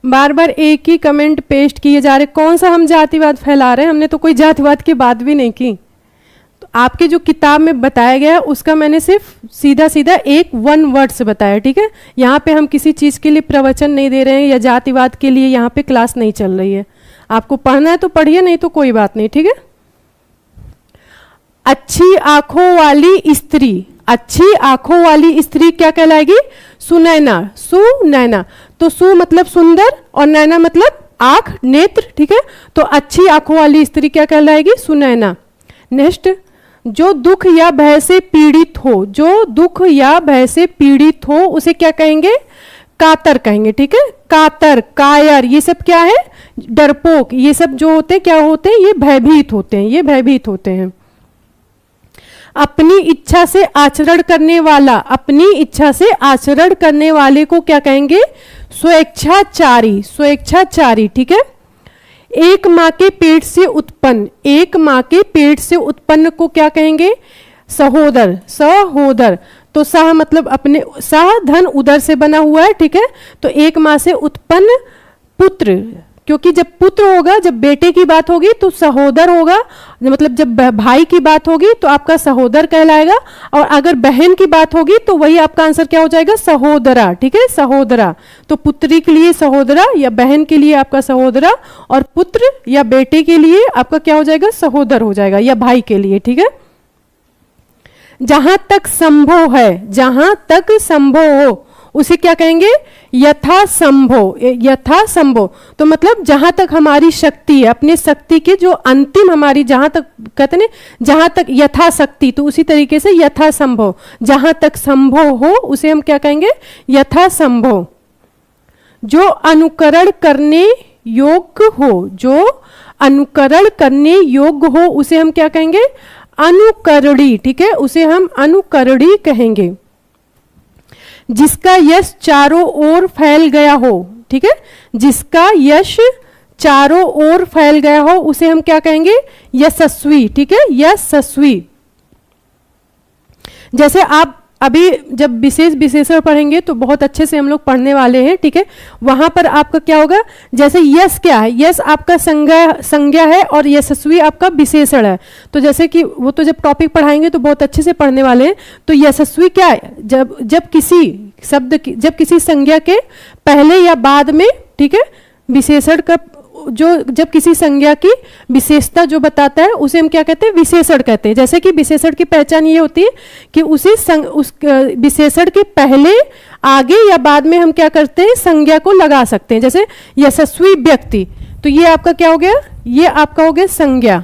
बार बार एक ही कमेंट पेस्ट किए जा रहे, कौन सा हम जातिवाद फैला रहे हैं, हमने तो कोई जातिवाद की बात भी नहीं की। तो आपके जो किताब में बताया गया है उसका मैंने सिर्फ सीधा सीधा एक 1 वर्ड से बताया, ठीक है। यहाँ पे हम किसी चीज़ के लिए प्रवचन नहीं दे रहे हैं या जातिवाद के लिए यहाँ पे क्लास नहीं चल रही है। आपको पढ़ना है तो पढ़िए, नहीं तो कोई बात नहीं, ठीक है। अच्छी आंखों वाली स्त्री, अच्छी आंखों वाली स्त्री क्या कहलाएगी? सुनैना, सुनैना। तो सु मतलब सुंदर और नैना मतलब आंख, नेत्र, ठीक है। तो अच्छी आंखों वाली स्त्री क्या कहलाएगी? सुनैना। नेक्स्ट, जो दुख या भय से पीड़ित हो, जो दुख या भय से पीड़ित हो उसे क्या कहेंगे? कातर कहेंगे, ठीक है। कातर, कायर, ये सब क्या है? डरपोक, ये सब जो होते हैं क्या होते हैं? ये भयभीत होते हैं, ये भयभीत होते हैं। अपनी इच्छा से आचरण करने वाला, अपनी इच्छा से आचरण करने वाले को क्या कहेंगे? स्वेच्छाचारी, स्वेच्छाचारी, ठीक है। एक माँ के पेट से उत्पन्न, एक माँ के पेट से उत्पन्न को क्या कहेंगे? सहोदर, सहोदर। तो सह मतलब अपने, सह धन उदर से बना हुआ है, ठीक है। तो एक माँ से उत्पन्न पुत्र, क्योंकि जब पुत्र होगा, जब बेटे की बात होगी तो सहोदर होगा, मतलब जब भाई की बात होगी तो आपका सहोदर कहलाएगा, और अगर बहन की बात होगी तो वही आपका आंसर क्या हो जाएगा? सहोदरा, ठीक है, सहोदरा। तो पुत्री के लिए सहोदरा या बहन के लिए आपका सहोदरा, और पुत्र या बेटे के लिए आपका क्या हो जाएगा? सहोदर हो जाएगा, या भाई के लिए, ठीक है। जहां तक संभव है, जहां तक संभव हो उसे क्या कहेंगे? यथा संभव, यथा संभव। तो मतलब जहां तक हमारी शक्ति है, अपने शक्ति के जो अंतिम हमारी, जहां तक कहते हैं जहां तक यथा शक्ति, तो उसी तरीके से यथा संभव, जहां तक संभव हो उसे हम क्या कहेंगे? यथा संभव। जो अनुकरण करने योग्य हो, जो अनुकरण करने योग्य हो उसे हम क्या कहेंगे? अनुकरणी, ठीक है, उसे हम अनुकरणी कहेंगे। जिसका यश चारों ओर फैल गया हो, ठीक है, जिसका यश चारों ओर फैल गया हो उसे हम क्या कहेंगे? यशस्वी, ठीक है, यशस्वी। जैसे आप अभी जब विशेष विशेषण पढ़ेंगे तो बहुत अच्छे से हम लोग पढ़ने वाले हैं, ठीक है। वहां पर आपका क्या होगा? जैसे यश क्या है? यश आपका संज्ञा है और यशस्वी आपका विशेषण है। तो जैसे कि वो तो जब टॉपिक पढ़ाएंगे तो बहुत अच्छे से पढ़ने वाले हैं। तो यशस्वी क्या है? जब किसी शब्द की, जब किसी संज्ञा के पहले या बाद में, ठीक है, विशेषण का जो, जब किसी संज्ञा की विशेषता जो बताता है उसे हम क्या कहते हैं? विशेषण कहते हैं। जैसे कि विशेषण की पहचान ये होती है कि उस विशेषण के पहले, आगे या बाद में हम क्या करते हैं? संज्ञा को लगा सकते हैं। जैसे यशस्वी व्यक्ति, तो ये आपका क्या हो गया? ये आपका हो गया संज्ञा,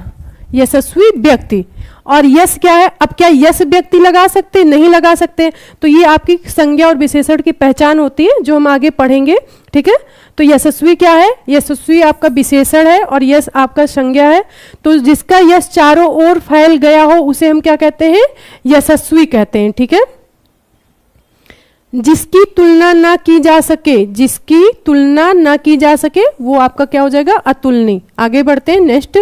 यशस्वी व्यक्ति। और यश क्या है? अब क्या यश व्यक्ति लगा सकते? नहीं लगा सकते। तो ये आपकी संज्ञा और विशेषण की पहचान होती है जो हम आगे पढ़ेंगे, ठीक है। तो यशस्वी क्या है? यशस्वी आपका विशेषण है और यश आपका संज्ञा है। तो जिसका यश चारों ओर फैल गया हो उसे हम क्या कहते हैं? यशस्वी कहते हैं, ठीक है। जिसकी तुलना ना की जा सके, जिसकी तुलना ना की जा सके वो आपका क्या हो जाएगा? अतुलनीय। आगे बढ़ते हैं, नेक्स्ट।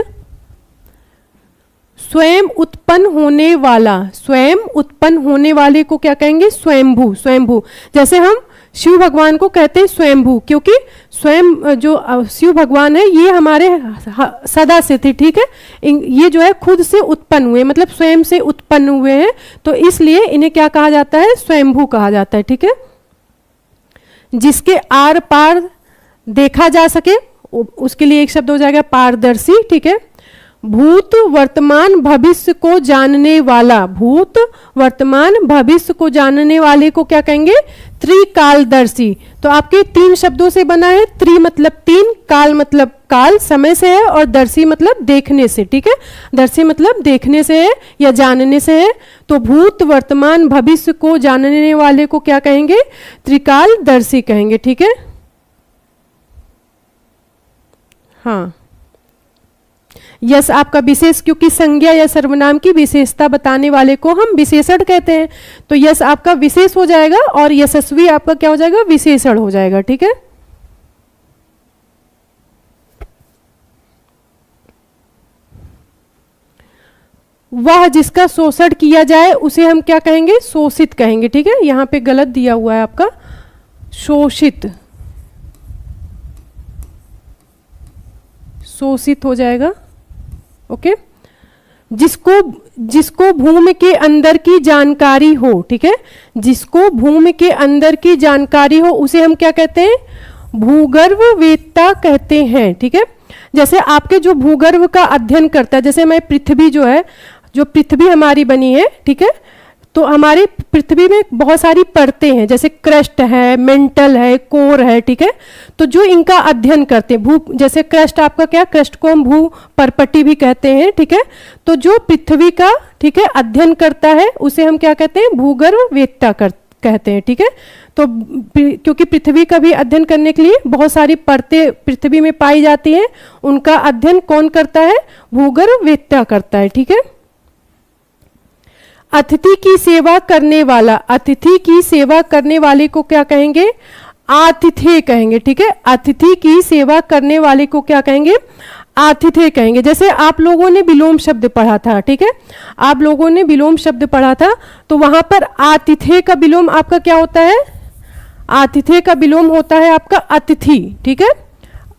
स्वयं उत्पन्न होने वाला, स्वयं उत्पन्न होने वाले को क्या कहेंगे? स्वयंभू, स्वयंभू। जैसे हम शिव भगवान को कहते हैं स्वयंभू, क्योंकि स्वयं जो शिव भगवान है ये हमारे सदा से थे, ठीक है। ये जो है खुद से उत्पन्न हुए, मतलब स्वयं से उत्पन्न हुए हैं, तो इसलिए इन्हें क्या कहा जाता है? स्वयंभू कहा जाता है, ठीक है। जिसके आर पार देखा जा सके उसके लिए एक शब्द हो जाएगा पारदर्शी, ठीक है। भूत वर्तमान भविष्य को जानने वाला, भूत वर्तमान भविष्य को जानने वाले को क्या कहेंगे? त्रिकालदर्शी। तो आपके 3 शब्दों से बना है। त्रि मतलब 3, काल मतलब काल, समय से है, और दर्शी मतलब देखने से, ठीक है। दर्शी मतलब देखने से है या जानने से है। तो भूत वर्तमान भविष्य को जानने वाले को क्या कहेंगे? त्रिकालदर्शी कहेंगे, ठीक है। हाँ, यश आपका विशेष, क्योंकि संज्ञा या सर्वनाम की विशेषता बताने वाले को हम विशेषण कहते हैं। तो यश आपका विशेष हो जाएगा और यशस्वी आपका क्या हो जाएगा? विशेषण हो जाएगा, ठीक है। वह जिसका शोषण किया जाए उसे हम क्या कहेंगे? शोषित कहेंगे, ठीक है। यहां पे गलत दिया हुआ है आपका, शोषित, शोषित हो जाएगा, ओके। जिसको जिसको भूमि के अंदर की जानकारी हो, ठीक है, जिसको भूमि के अंदर की जानकारी हो उसे हम क्या कहते हैं, भूगर्भवेत्ता कहते हैं, ठीक है। जैसे आपके जो भूगर्भ का अध्ययन करता है, जैसे हमारी पृथ्वी जो है, जो पृथ्वी हमारी बनी है, ठीक है, तो हमारी पृथ्वी में बहुत सारी परतें हैं, जैसे क्रस्ट है, मेंटल है, कोर है, ठीक है। तो जो इनका अध्ययन करते हैं, भू जैसे क्रस्ट आपका क्या, क्रस्ट को हम भू परपट्टी भी कहते हैं, ठीक है। तो जो पृथ्वी का, ठीक है, अध्ययन करता है उसे हम क्या कहते हैं, भूगर्भवेत्ता कहते हैं, ठीक है। तो क्योंकि पृथ्वी का भी अध्ययन करने के लिए बहुत सारी परतें पृथ्वी में पाई जाती हैं, उनका अध्ययन कौन करता है, भूगर्भवेत्ता करता है, ठीक है। अतिथि की सेवा करने वाला, अतिथि की सेवा करने वाले को क्या कहेंगे, आतिथ्य कहेंगे, ठीक है। अतिथि की सेवा करने वाले को क्या कहेंगे, आतिथ्य कहेंगे। जैसे आप लोगों ने विलोम शब्द पढ़ा था, ठीक है, आप लोगों ने विलोम शब्द पढ़ा था, तो वहां पर आतिथ्य का विलोम आपका क्या होता है, आतिथ्य का विलोम होता है आपका अतिथि, ठीक है,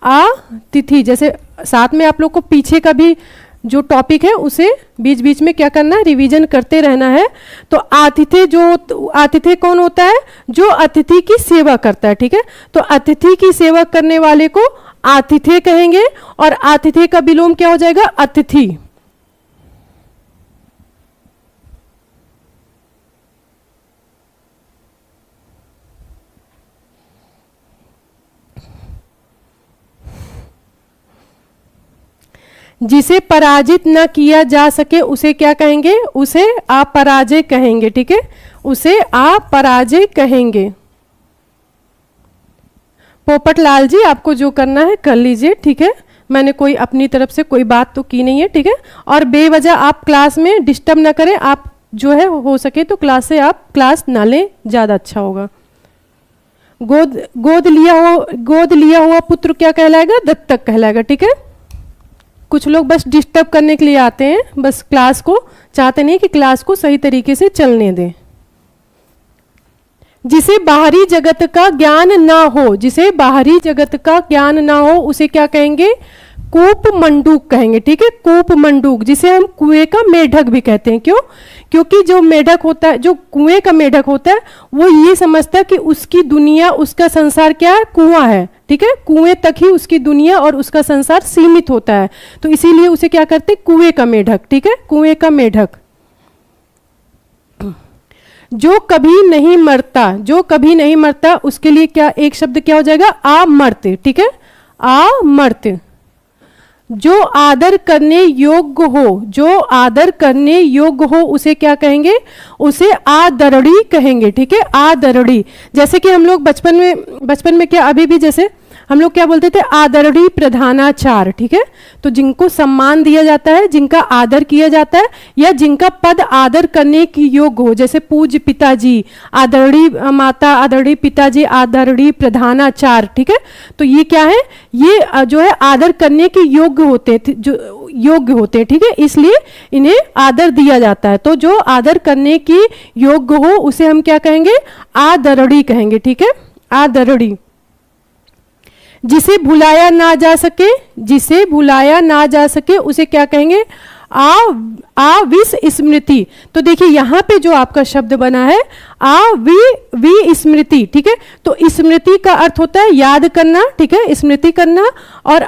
आतिथि। जैसे साथ में आप लोग को पीछे का भी जो टॉपिक है उसे बीच बीच में क्या करना है, रिवीजन करते रहना है। तो आतिथ्य, जो आतिथ्य कौन होता है, जो अतिथि की सेवा करता है, ठीक है। तो अतिथि की सेवा करने वाले को आतिथ्य कहेंगे, और आतिथ्य का विलोम क्या हो जाएगा, अतिथि। जिसे पराजित ना किया जा सके उसे क्या कहेंगे, उसे अपराजय कहेंगे, ठीक है, उसे अपराजय कहेंगे। पोपट लाल जी, आपको जो करना है कर लीजिए, ठीक है, मैंने कोई अपनी तरफ से कोई बात तो की नहीं है, ठीक है। और बेवजह आप क्लास में डिस्टर्ब ना करें, आप जो है हो सके तो क्लास से आप क्लास ना लें, ज़्यादा अच्छा होगा। गोद लिया हुआ पुत्र क्या कहलाएगा, दत्तक कहलाएगा, ठीक है। कुछ लोग बस डिस्टर्ब करने के लिए आते हैं, बस क्लास को चाहते नहीं कि क्लास को सही तरीके से चलने दें। जिसे बाहरी जगत का ज्ञान ना हो, जिसे बाहरी जगत का ज्ञान ना हो उसे क्या कहेंगे, कूप मंडूक कहेंगे, ठीक है, कूप मंडूक, जिसे हम कुएं का मेढक भी कहते हैं। क्यों, क्योंकि जो मेढक होता है, जो कुएं का मेढक होता है, वो ये समझता है कि उसकी दुनिया, उसका संसार क्या है, कुआं है, ठीक है, कुएं तक ही उसकी दुनिया और उसका संसार सीमित होता है, तो इसीलिए उसे क्या करते हैं, कुएं का मेढक, ठीक है, कुएं का मेढक। जो कभी नहीं मरता, जो कभी नहीं मरता, उसके लिए क्या एक शब्द क्या हो जाएगा, आमर्त्य, ठीक है, आमर्त्य। जो आदर करने योग्य हो, जो आदर करने योग्य हो उसे क्या कहेंगे, उसे आदरणी कहेंगे, ठीक है, आदरणी। जैसे कि हम लोग बचपन में क्या, अभी भी जैसे हम लोग क्या बोलते थे, आदरणीय प्रधानाचार्य, ठीक है। तो जिनको सम्मान दिया जाता है, जिनका आदर किया जाता है, या जिनका पद आदर करने की योग्य हो, जैसे पूज्य पिताजी, आदरणीय माता, आदरणीय पिताजी, आदरणीय प्रधानाचार्य, ठीक है। तो ये क्या है, ये जो है आदर करने के योग्य होते, जो योग्य होते हैं, ठीक है, इसलिए इन्हें आदर दिया जाता है। तो जो आदर करने की योग्य हो उसे हम क्या कहेंगे, आदरणीय कहेंगे, ठीक है, आदरणीय। जिसे भुलाया ना जा सके, जिसे भुलाया ना जा सके उसे क्या कहेंगे, अविस्मृति। तो देखिए यहाँ पे जो आपका शब्द बना है अविस्मृति, ठीक है। तो स्मृति का अर्थ होता है याद करना, ठीक है, स्मृति करना, और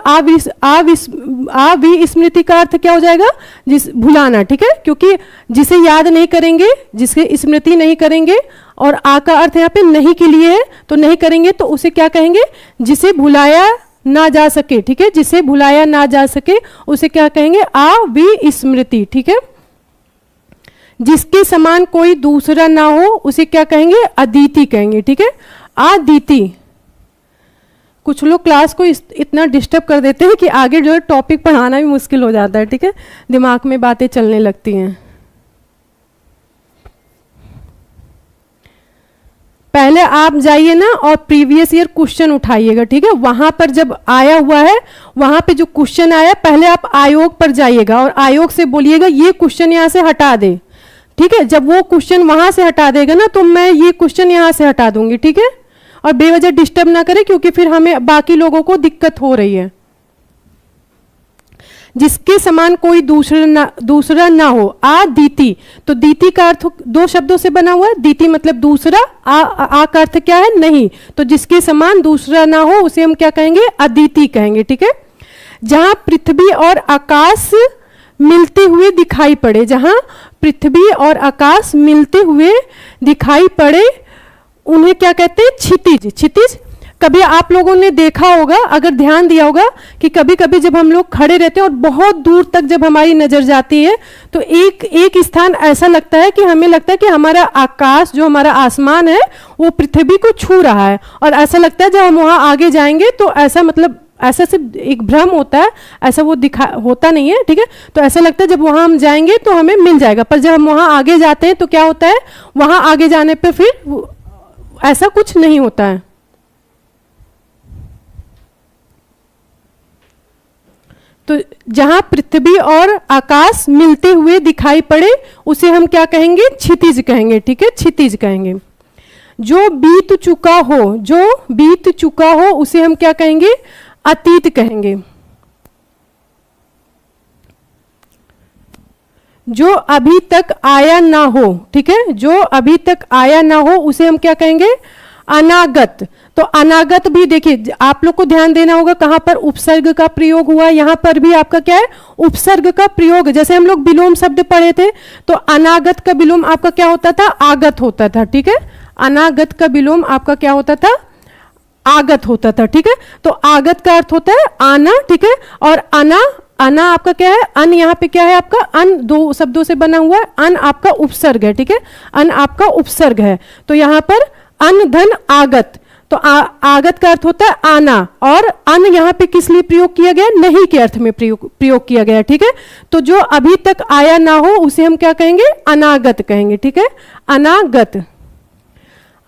अविस्मृति का अर्थ क्या हो जाएगा, भुलाना, ठीक है। क्योंकि जिसे याद नहीं करेंगे, जिसे स्मृति नहीं करेंगे, और आ का अर्थ यहाँ पे नहीं के लिए है, तो नहीं करेंगे तो उसे क्या कहेंगे, जिसे भुलाया ना जा सके, ठीक है, जिसे भुलाया ना जा सके उसे क्या कहेंगे, अविस्मृति, ठीक है। जिसके समान कोई दूसरा ना हो उसे क्या कहेंगे, अद्वितीय कहेंगे, ठीक है, अद्वितीय। कुछ लोग क्लास को इतना डिस्टर्ब कर देते हैं कि आगे जो है टॉपिक पढ़ाना भी मुश्किल हो जाता है, ठीक है, दिमाग में बातें चलने लगती हैं। पहले आप जाइए ना और प्रीवियस ईयर क्वेश्चन उठाइएगा, ठीक है, वहां पर जब आया हुआ है, वहां पे जो क्वेश्चन आया, पहले आप आयोग पर जाइएगा और आयोग से बोलिएगा ये क्वेश्चन यहां से हटा दे, ठीक है। जब वो क्वेश्चन वहां से हटा देगा ना, तो मैं ये क्वेश्चन यहां से हटा दूंगी, ठीक है। और बेवजह डिस्टर्ब ना करें, क्योंकि फिर हमें बाकी लोगों को दिक्कत हो रही है। जिसके समान कोई दूसरा ना हो। अद्वितीय, तो द्वितीय का अर्थ दो शब्दों से बना हुआ है, द्वितीय मतलब दूसरा, आ का अर्थ क्या है, नहीं, तो जिसके समान दूसरा ना हो उसे हम क्या कहेंगे, अद्वितीय कहेंगे, ठीक है। जहां पृथ्वी और आकाश मिलते हुए दिखाई पड़े, जहां पृथ्वी और आकाश मिलते हुए दिखाई पड़े उन्हें क्या कहते हैं, क्षितिज। क्षितिज कभी आप लोगों ने देखा होगा, अगर ध्यान दिया होगा कि कभी कभी जब हम लोग खड़े रहते हैं और बहुत दूर तक जब हमारी नजर जाती है तो एक स्थान ऐसा लगता है कि हमें लगता है कि हमारा आकाश, जो हमारा आसमान है वो पृथ्वी को छू रहा है, और ऐसा लगता है जब हम वहां आगे जाएंगे तो ऐसा, मतलब ऐसा सिर्फ एक भ्रम होता है, ऐसा वो होता नहीं है, ठीक है। तो ऐसा लगता है जब वहां हम जाएंगे तो हमें मिल जाएगा, पर जब हम वहां आगे जाते हैं तो क्या होता है, वहां आगे जाने पे फिर ऐसा कुछ नहीं होता है। तो जहां पृथ्वी और आकाश मिलते हुए दिखाई पड़े उसे हम क्या कहेंगे, क्षितिज कहेंगे, ठीक है, क्षितिज कहेंगे। जो बीत चुका हो, जो बीत चुका हो उसे हम क्या कहेंगे, अतीत कहेंगे। जो अभी तक आया ना हो, ठीक है, जो अभी तक आया ना हो उसे हम क्या कहेंगे, अनागत। तो अनागत भी देखिए, आप लोग को ध्यान देना होगा कहां पर उपसर्ग का प्रयोग हुआ, यहां पर भी आपका क्या है, उपसर्ग का प्रयोग। जैसे हम लोग विलोम शब्द पढ़े थे तो अनागत का विलोम आपका क्या होता था, आगत होता था, ठीक है। अनागत का विलोम आपका क्या होता था, आगत होता था, ठीक है। तो आगत का अर्थ होता है आना, ठीक है, और अना, अना आपका क्या है, अन, यहाँ पे क्या है आपका, अन दो शब्दों से बना हुआ है, अन आपका उपसर्ग है, ठीक है, अन आपका उपसर्ग है। तो यहाँ पर अन धन आगत, तो आगत का अर्थ होता है आना, और अन यहाँ पे किस लिए प्रयोग किया गया, नहीं के अर्थ में प्रयोग किया गया, ठीक है। तो जो अभी तक आया ना हो उसे हम क्या कहेंगे, अनागत कहेंगे, ठीक है, अनागत।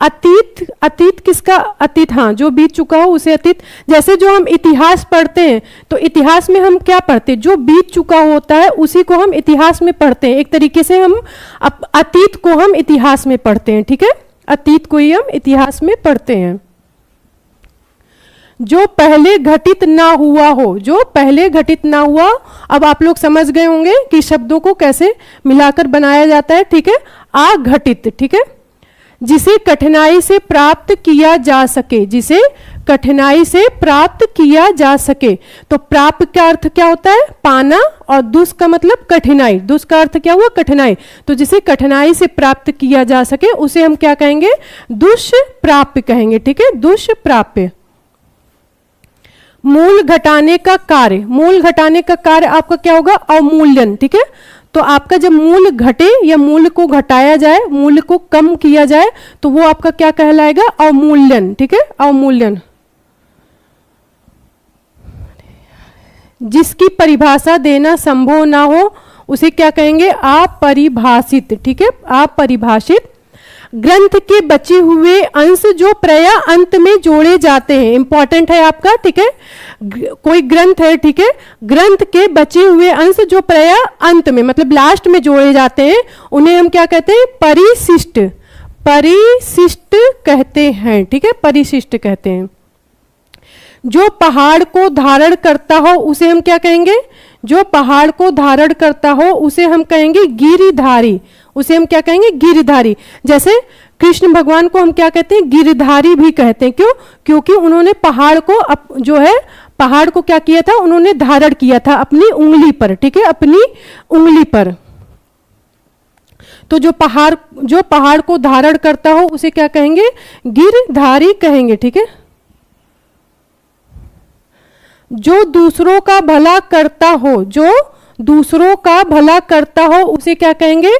अतीत, अतीत किसका, अतीत, हाँ जो बीत चुका हो उसे अतीत। जैसे जो हम इतिहास पढ़ते हैं तो इतिहास में हम क्या पढ़ते हैं, जो बीत चुका होता है उसी को हम इतिहास में पढ़ते हैं। एक तरीके से हम अतीत को हम इतिहास में पढ़ते हैं, ठीक है, अतीत को ही हम इतिहास में पढ़ते हैं। जो पहले घटित ना हुआ हो, जो पहले घटित ना हुआ, अब आप लोग समझ गए होंगे कि शब्दों को कैसे मिलाकर बनाया जाता है, ठीक है। अघटित, ठीक है, जिसे कठिनाई से प्राप्त किया जा सके, जिसे कठिनाई से प्राप्त किया जा सके। तो प्राप्त का अर्थ क्या होता है, पाना, और दुष का मतलब कठिनाई, दुष का अर्थ क्या हुआ, कठिनाई। तो जिसे कठिनाई से प्राप्त किया जा सके उसे हम क्या कहेंगे, दुष्प्राप्य कहेंगे, ठीक है, दुष्प्राप्य। मूल घटाने का कार्य, मूल घटाने का कार्य आपका क्या होगा, अवमूल्यन, ठीक है। तो आपका जब मूल घटे या मूल को घटाया जाए, मूल को कम किया जाए तो वो आपका क्या कहलाएगा, अवमूल्यन, ठीक है, अवमूल्यन। जिसकी परिभाषा देना संभव ना हो उसे क्या कहेंगे, अपरिभाषित, ठीक है, अपरिभाषित। ग्रंथ के बचे हुए अंश जो प्राय अंत में जोड़े जाते हैं, इंपॉर्टेंट है आपका, ठीक है, कोई ग्रंथ है, ठीक है, ग्रंथ के बचे हुए अंश जो प्राय अंत में मतलब लास्ट में जोड़े जाते हैं उन्हें हम क्या कहते हैं, परिशिष्ट, परिशिष्ट कहते हैं, ठीक है, परिशिष्ट कहते हैं। जो पहाड़ को धारण करता हो उसे हम क्या कहेंगे, जो पहाड़ को धारण करता हो उसे हम कहेंगे गिरिधारी, उसे हम क्या कहेंगे, गिरिधारी। जैसे कृष्ण भगवान को हम क्या कहते हैं, गिरिधारी भी कहते हैं, क्यों, क्योंकि उन्होंने पहाड़ को जो है, पहाड़ को क्या किया था, उन्होंने धारण किया था अपनी उंगली पर, ठीक है, अपनी उंगली पर। तो जो पहाड़ को धारण करता हो उसे क्या कहेंगे, गिरधारी कहेंगे, ठीक है। जो दूसरों का भला करता हो, जो दूसरों का भला करता हो उसे क्या कहेंगे,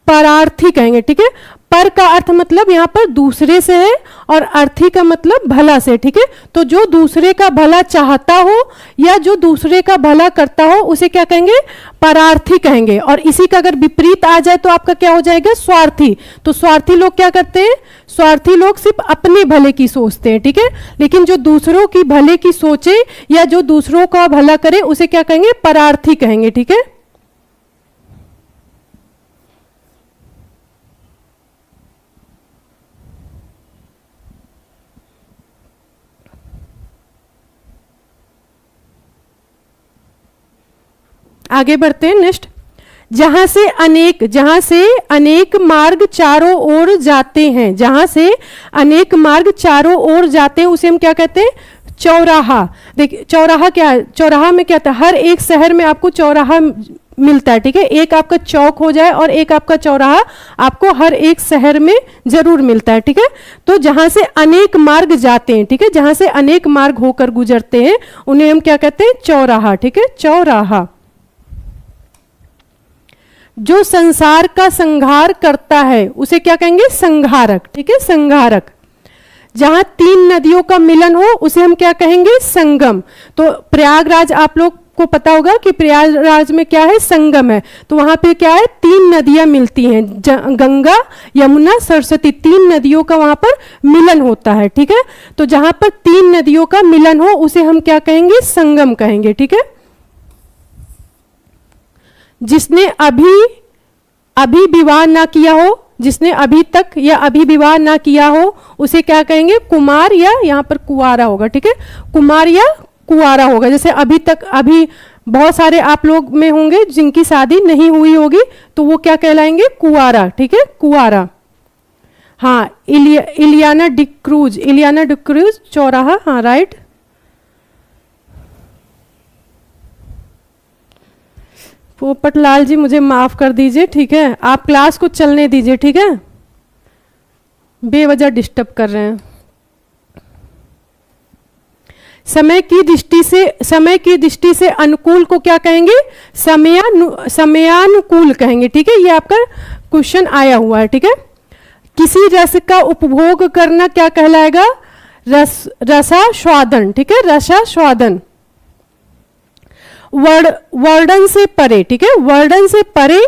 परार्थी कहेंगे, ठीक है। पर का अर्थ मतलब यहाँ पर दूसरे से है और अर्थी का मतलब भला से, ठीक है। तो जो दूसरे का भला चाहता हो या जो दूसरे का भला करता हो उसे क्या कहेंगे, परार्थी कहेंगे। और इसी का अगर विपरीत आ जाए तो आपका क्या हो जाएगा, स्वार्थी। तो स्वार्थी लोग क्या करते हैं, स्वार्थी लोग सिर्फ अपने भले की सोचते हैं, ठीक है, लेकिन जो दूसरों की भले की सोचे या जो दूसरों का भला करे उसे क्या कहेंगे, परार्थी कहेंगे, ठीक है। आगे बढ़ते हैं नेक्स्ट। जहां से अनेक मार्ग चारों ओर जाते हैं, जहां से अनेक मार्ग चारों ओर जाते हैं उसे हम क्या कहते हैं? चौराहा। देखिए चौराहा क्या है, चौराहा में क्या था, हर एक शहर में आपको चौराहा मिलता है, ठीक है। एक आपका चौक हो जाए और एक आपका चौराहा आपको हर एक शहर में जरूर मिलता है, ठीक है। तो जहां से अनेक मार्ग जाते हैं, ठीक है, जहां से अनेक मार्ग होकर गुजरते हैं उन्हें हम क्या कहते हैं? चौराहा, ठीक है, चौराहा। जो संसार का संहार करता है उसे क्या कहेंगे? संहारक, ठीक है, संहारक। जहां तीन नदियों का मिलन हो उसे हम क्या कहेंगे? संगम। तो प्रयागराज आप लोग को पता होगा कि प्रयागराज में क्या है? संगम है। तो वहां पे क्या है? तीन नदियां मिलती हैं, गंगा, यमुना, सरस्वती, तीन नदियों का वहां पर मिलन होता है, ठीक है। तो जहां पर तीन नदियों का मिलन हो उसे हम क्या कहेंगे? संगम कहेंगे, ठीक है। जिसने अभी विवाह ना किया हो, जिसने अभी तक या अभी विवाह ना किया हो उसे क्या कहेंगे? कुमार, या यहाँ पर कुआरा होगा, ठीक है, कुमार या कुआरा होगा। जैसे अभी बहुत सारे आप लोग में होंगे जिनकी शादी नहीं हुई होगी तो वो क्या कहलाएंगे? कुआरा, ठीक है, कुआरा। हाँ, इलियाना डिक्रूज चौराहा, हाँ राइट। पोपटलाल जी मुझे माफ कर दीजिए, ठीक है, आप क्लास को चलने दीजिए, ठीक है, बेवजह डिस्टर्ब कर रहे हैं। समय की दृष्टि से अनुकूल को क्या कहेंगे? समयानुकूल कहेंगे, ठीक है। ये आपका क्वेश्चन आया हुआ है, ठीक है। किसी रस का उपभोग करना क्या कहलाएगा? रसास्वादन, ठीक है, रसास्वादन। वर्णन से परे, ठीक है, वर्णन से परे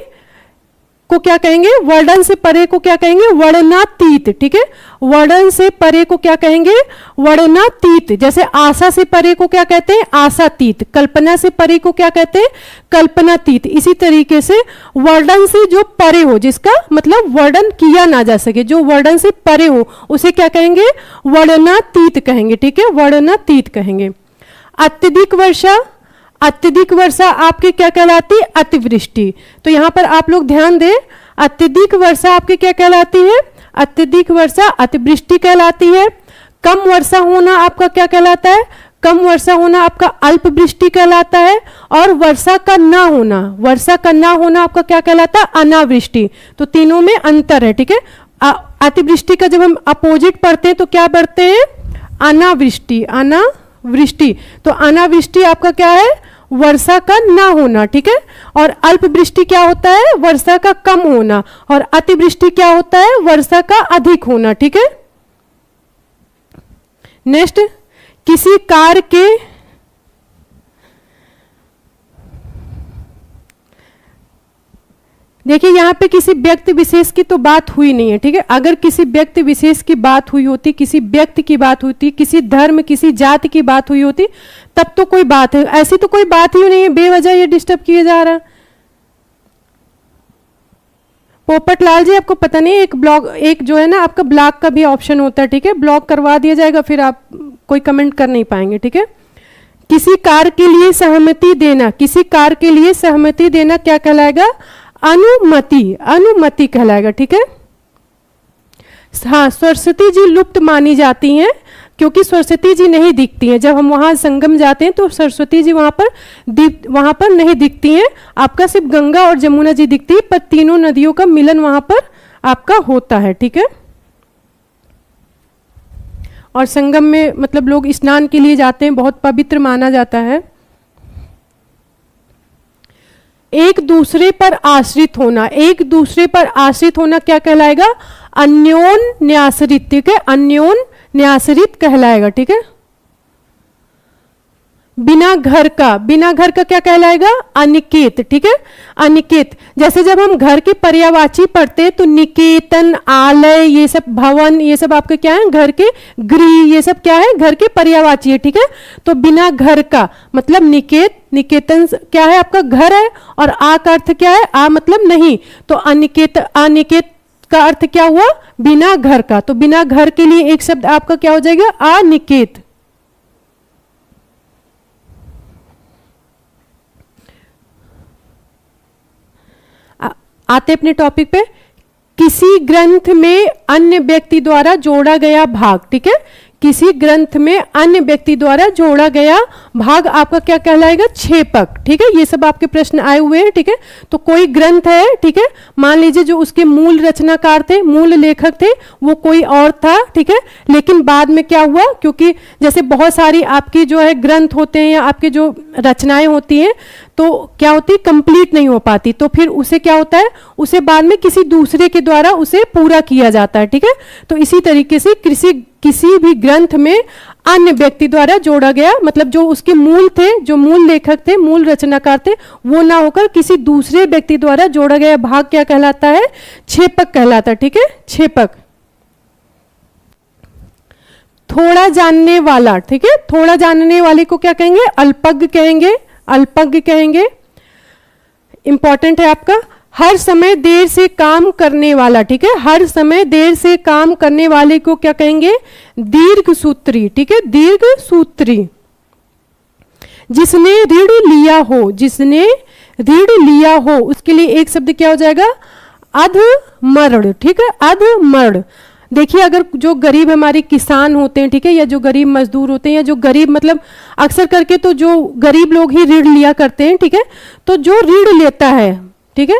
को क्या कहेंगे? वर्णन से परे को क्या कहेंगे? वर्णनातीत, ठीक है, वर्णन से परे को क्या कहेंगे? वर्णनातीत। जैसे आशा से परे को क्या कहते हैं? आशातीत। कल्पना से परे को क्या कहते हैं? कल्पनातीत। इसी तरीके से वर्णन से जो परे हो, जिसका मतलब वर्णन किया ना जा सके, जो वर्णन से परे हो उसे क्या कहेंगे? वर्णनातीत कहेंगे, ठीक है, वर्णनातीत कहेंगे। अत्यधिक वर्षा आपके क्या कहलाती है? अतिवृष्टि। तो यहां पर आप लोग ध्यान दें, अत्यधिक वर्षा आपके क्या कहलाती है? अत्यधिक वर्षा अतिवृष्टि कहलाती है। कम वर्षा होना आपका क्या कहलाता है? कम वर्षा होना आपका अल्पवृष्टि कहलाता है। और वर्षा का ना होना आपका क्या कहलाता है? अनावृष्टि। तो तीनों में अंतर है, ठीक है। अतिवृष्टि का जब हम अपोजिट पढ़ते हैं तो क्या पढ़ते हैं? अनावृष्टि। तो अनावृष्टि आपका क्या है? वर्षा का ना होना, ठीक है। और अल्पवृष्टि क्या होता है? वर्षा का कम होना। और अतिवृष्टि क्या होता है? वर्षा का अधिक होना, ठीक है। नेक्स्ट, किसी कार्य के देखिए यहां पे किसी व्यक्ति विशेष की तो बात हुई नहीं है, ठीक है। अगर किसी व्यक्ति विशेष की बात हुई होती, किसी व्यक्ति की बात होती, किसी धर्म किसी जाति की बात हुई होती तब तो कोई बात है, ऐसी तो कोई बात ही नहीं है, बेवजह ये डिस्टर्ब किया जा रहा है। पोपटलाल जी आपको पता नहीं, एक जो है ना आपका ब्लॉक का भी ऑप्शन होता है, ठीक है, ब्लॉक करवा दिया जाएगा, फिर आप कोई कमेंट कर नहीं पाएंगे, ठीक है। किसी कार्य के लिए सहमति देना क्या कहलाएगा? अनुमति कहलाएगा, ठीक है। हाँ, सरस्वती जी लुप्त मानी जाती हैं क्योंकि सरस्वती जी नहीं दिखती हैं। जब हम वहां संगम जाते हैं तो सरस्वती जी वहां पर नहीं दिखती हैं, आपका सिर्फ गंगा और जमुना जी दिखती है, पर तीनों नदियों का मिलन वहां पर आपका होता है, ठीक है। और संगम में मतलब लोग स्नान के लिए जाते हैं, बहुत पवित्र माना जाता है। एक दूसरे पर आश्रित होना क्या कहलाएगा? अन्योन्याश्रित, ठीक है, अन्योन्याश्रित कहलाएगा, ठीक है। बिना घर का क्या कहलाएगा? अनिकेत, ठीक है, अनिकेत। जैसे जब हम घर के पर्यायवाची पढ़ते हैं तो निकेतन, आलय, ये सब भवन, ये सब आपके क्या है? घर के गृह, ये सब क्या है? घर के पर्यायवाची है, ठीक है। तो बिना घर का मतलब निकेतन क्या है? आपका घर है। और आ का अर्थ क्या है? आ मतलब नहीं, तो अनिकेत का अर्थ क्या हुआ? बिना घर का। तो बिना घर के लिए एक शब्द आपका क्या हो जाएगा? अनिकेत। आते अपने टॉपिक पे। किसी ग्रंथ में अन्य व्यक्ति द्वारा जोड़ा गया भाग, ठीक है, किसी ग्रंथ में अन्य व्यक्ति द्वारा जोड़ा गया भाग आपका क्या कहलाएगा? छेपक, ठीक है। ये सब आपके प्रश्न आए हुए हैं, ठीक है। तो कोई ग्रंथ है, ठीक है, मान लीजिए जो उसके मूल रचनाकार थे, मूल लेखक थे, वो कोई और था, ठीक है, लेकिन बाद में क्या हुआ, क्योंकि जैसे बहुत सारी आपकी जो है ग्रंथ होते हैं या आपके जो रचनाएं होती हैं तो क्या होती है, कंप्लीट नहीं हो पाती, तो फिर उसे क्या होता है, उसे बाद में किसी दूसरे के द्वारा उसे पूरा किया जाता है, ठीक है। तो इसी तरीके से किसी भी ग्रंथ में अन्य व्यक्ति द्वारा जोड़ा गया, मतलब जो उसके मूल थे, जो मूल लेखक थे, मूल रचनाकार थे, वो ना होकर किसी दूसरे व्यक्ति द्वारा जोड़ा गया भाग क्या कहलाता है? छेपक कहलाता है, ठीक है, छेपक। थोड़ा जानने वाला, ठीक है, थोड़ा जानने वाले को क्या कहेंगे? अल्पज्ञ कहेंगे, अल्पज्ञ कहेंगे। इंपॉर्टेंट है आपका। हर समय देर से काम करने वाला, ठीक है, हर समय देर से काम करने वाले को क्या कहेंगे? दीर्घसूत्री, ठीक है, दीर्घसूत्री। जिसने ऋण लिया हो, जिसने ऋण लिया हो, उसके लिए एक शब्द क्या हो जाएगा? अधमर्द, ठीक है, अधमर्द। देखिए अगर जो गरीब हमारे किसान होते हैं, ठीक है, या जो गरीब मजदूर होते हैं, या जो गरीब मतलब अक्सर करके तो जो गरीब लोग ही ऋण लिया करते हैं, ठीक है, तो जो ऋण लेता है, ठीक है,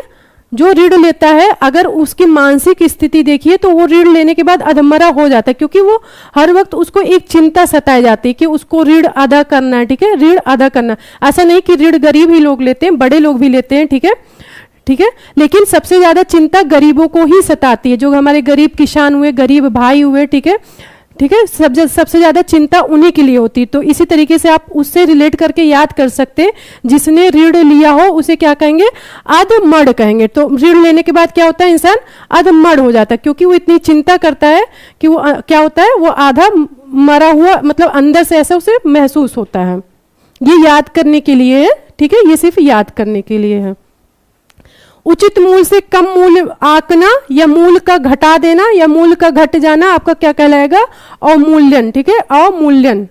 जो ऋण लेता है, अगर उसकी मानसिक स्थिति देखिए तो वो ऋण लेने के बाद अधमरा हो जाता है, क्योंकि वो हर वक्त उसको एक चिंता सताई जाती है कि उसको ऋण अदा करना है, ठीक है, ऋण अदा करना। ऐसा नहीं कि ऋण गरीब ही लोग लेते हैं, बड़े लोग भी लेते हैं, ठीक है, ठीक है, लेकिन सबसे ज्यादा चिंता गरीबों को ही सताती है, जो हमारे गरीब किसान हुए, गरीब भाई हुए, ठीक है, ठीक है, सबसे ज्यादा चिंता उन्हीं के लिए होती है। तो इसी तरीके से आप उससे रिलेट करके याद कर सकते हैं, जिसने ऋण लिया हो उसे क्या कहेंगे? अधमर्द कहेंगे। तो ऋण लेने के बाद क्या होता है? इंसान अधमर्द हो जाता है, क्योंकि वो इतनी चिंता करता है कि वो क्या होता है, वो आधा मरा हुआ, मतलब अंदर से ऐसा उसे महसूस होता है। ये याद करने के लिए है, ठीक है, ये सिर्फ याद करने के लिए है। उचित मूल से कम मूल्य आंकना या मूल का घटा देना या मूल का घट जाना आपका क्या कहलाएगा? अवमूल्यन, ठीक है, अवमूल्यन।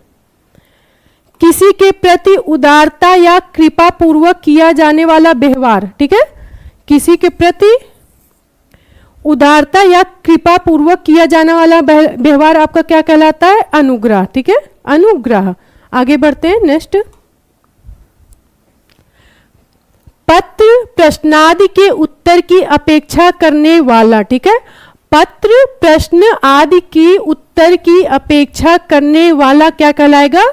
किसी के प्रति उदारता या कृपा पूर्वक किया जाने वाला व्यवहार, ठीक है, किसी के प्रति उदारता या कृपा पूर्वक किया जाने वाला व्यवहार आपका क्या कहलाता है? अनुग्रह, ठीक है, अनुग्रह। आगे बढ़ते हैं, नेक्स्ट। पत्र प्रश्नादि के उत्तर की अपेक्षा करने वाला, ठीक है, पत्र प्रश्न आदि की उत्तर की अपेक्षा करने वाला क्या कहलाएगा?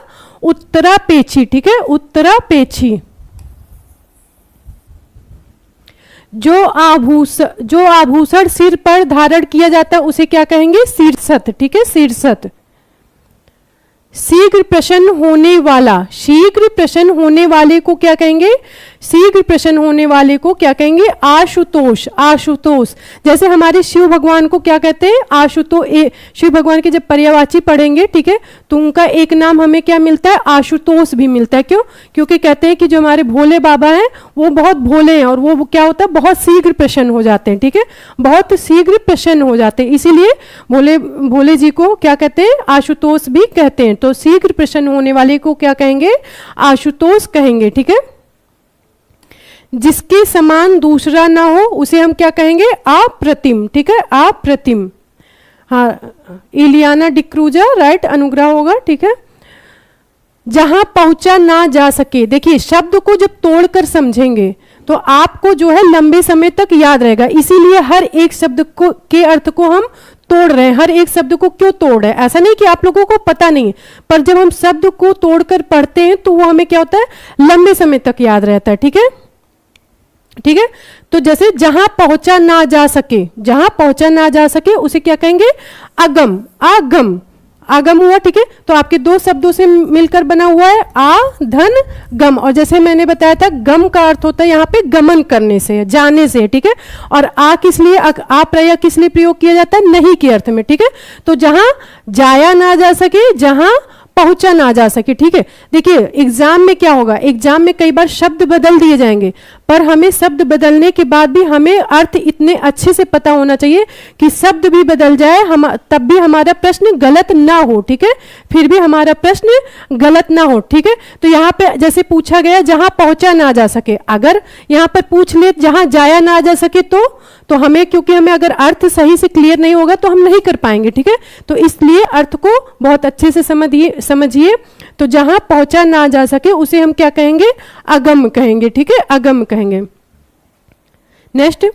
उत्तरापेक्षी, ठीक है, उत्तरापेक्षी। जो आभूषण सिर पर धारण किया जाता है उसे क्या कहेंगे? शीर्षत, ठीक है, शीर्षत। शीघ्र प्रसन्न होने वाला, शीघ्र प्रसन्न होने वाले को क्या कहेंगे? शीघ्र प्रसन्न होने वाले को क्या कहेंगे? आशुतोष, आशुतोष। जैसे हमारे शिव भगवान को क्या कहते हैं? आशुतोष। शिव भगवान के जब पर्यायवाची पढ़ेंगे, ठीक है, तो उनका एक नाम हमें क्या मिलता है? आशुतोष भी मिलता है। क्यों? क्योंकि कहते हैं कि जो हमारे भोले बाबा हैं वो बहुत भोले हैं और वो क्या होता है? बहुत शीघ्र प्रसन्न हो जाते हैं, ठीक है, बहुत शीघ्र प्रसन्न हो जाते हैं, इसीलिए भोले जी को क्या कहते हैं? आशुतोष भी कहते हैं। तो शीघ्र प्रसन्न होने वाले को क्या कहेंगे? आशुतोष कहेंगे, ठीक है। जिसके समान दूसरा ना हो उसे हम क्या कहेंगे? अप्रतिम, ठीक है, अप्रतिम। हाँ, इलियाना डिक्रूजा, राइट, अनुग्रह होगा, ठीक है। जहां पहुंचा ना जा सके, देखिए शब्द को जब तोड़कर समझेंगे तो आपको जो है लंबे समय तक याद रहेगा, इसीलिए हर एक शब्द को के अर्थ को हम तोड़ रहे हैं। हर एक शब्द को क्यों तोड़ रहे हैं? ऐसा नहीं कि आप लोगों को पता नहीं है, पर जब हम शब्द को तोड़कर पढ़ते हैं तो वो हमें क्या होता है? लंबे समय तक याद रहता है, ठीक है, ठीक है। तो जैसे जहां पहुंचा ना जा सके, जहां पहुंचा ना जा सके उसे क्या कहेंगे? अगम, आगम, आगम हुआ, ठीक है। तो आपके दो शब्दों से मिलकर बना हुआ है आ धन गम, और जैसे मैंने बताया था गम का अर्थ होता है यहाँ पे गमन करने से, जाने से, ठीक है। और आ किस लिए, आ प्रत्यय किस लिए प्रयोग किया जाता है? नहीं के अर्थ में, ठीक है। तो जहां जाया ना जा सके, जहां पहुंचा ना जा सके, ठीक है। देखिए एग्जाम में क्या होगा, एग्जाम में कई बार शब्द बदल दिए जाएंगे, पर हमें शब्द बदलने के बाद भी हमें अर्थ इतने अच्छे से पता होना चाहिए कि शब्द भी बदल जाए हम तब भी हमारा प्रश्न गलत ना हो, ठीक है, फिर भी हमारा प्रश्न गलत ना हो, ठीक है। तो यहाँ पे जैसे पूछा गया जहां पहुंचा ना जा सके, अगर यहाँ पर पूछ ले जहां जाया ना जा सके तो हमें, क्योंकि हमें अगर अर्थ सही से क्लियर नहीं होगा तो हम नहीं कर पाएंगे, ठीक है। तो इसलिए अर्थ को बहुत अच्छे से समझिए। तो जहां पहुंचा ना जा सके उसे हम क्या कहेंगे, अगम कहेंगे, ठीक है, अगम कहेंगे। नेक्स्ट,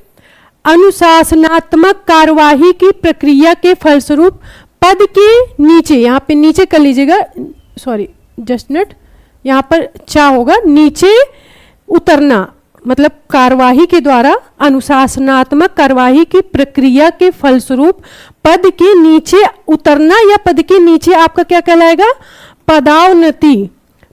अनुशासनात्मक कार्यवाही की प्रक्रिया के फलस्वरूप पद के नीचे, यहां पे नीचे कर लीजिएगा, सॉरी जस्ट नट, यहां पर चा होगा, नीचे उतरना, मतलब कार्यवाही के द्वारा, अनुशासनात्मक कार्यवाही की प्रक्रिया के फलस्वरूप पद के नीचे उतरना, या पद के नीचे आपका क्या कहलाएगा, पदावनति,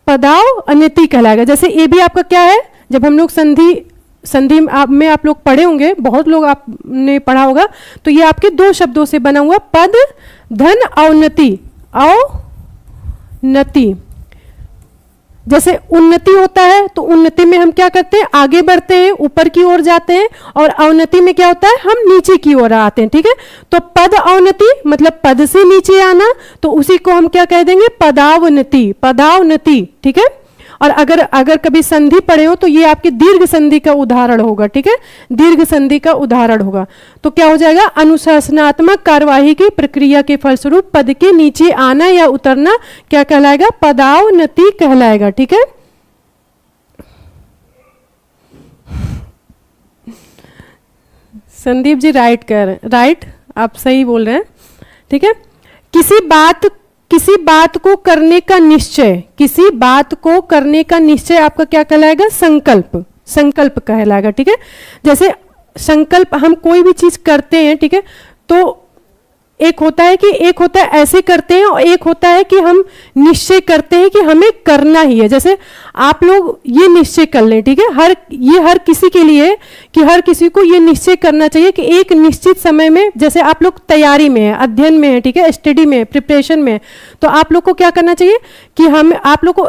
पदावनति कहलाएगा। जैसे ये भी आपका क्या है, जब हम लोग संधि में आप लोग पढ़े होंगे, बहुत लोग आपने पढ़ा होगा, तो ये आपके दो शब्दों से बना हुआ पद धन अवनति, अवनति। जैसे उन्नति होता है तो उन्नति में हम क्या करते हैं, आगे बढ़ते हैं, ऊपर की ओर जाते हैं, और अवनति में क्या होता है, हम नीचे की ओर आते हैं, ठीक है। तो पद अवनति मतलब पद से नीचे आना, तो उसी को हम क्या कह देंगे, पदावनति, पदावनति, ठीक है। और अगर कभी संधि पढ़े हो तो ये आपकी दीर्घ संधि का उदाहरण होगा, ठीक है, दीर्घ संधि का उदाहरण होगा। तो क्या हो जाएगा, अनुशासनात्मक कार्यवाही की प्रक्रिया के फलस्वरूप पद के नीचे आना या उतरना क्या कहलाएगा, पदावनति कहलाएगा, ठीक है। संदीप जी राइट कह रहे हैं, राइट, आप सही बोल रहे हैं, ठीक है। किसी बात को करने का निश्चय, किसी बात को करने का निश्चय आपका क्या कहलाएगा, संकल्प, संकल्प कहलाएगा, ठीक है। जैसे संकल्प, हम कोई भी चीज करते हैं, ठीक है, तो एक होता है ऐसे करते हैं, और एक होता है कि हम निश्चय करते हैं कि हमें करना ही है। जैसे आप लोग ये निश्चय कर लें, ठीक है, हर किसी के लिए, कि हर किसी को ये निश्चय करना चाहिए कि एक निश्चित समय में, जैसे आप लोग तैयारी में है, अध्ययन में है, ठीक है, स्टडी में, प्रिपरेशन में, तो आप लोग को क्या करना चाहिए कि आप लोग को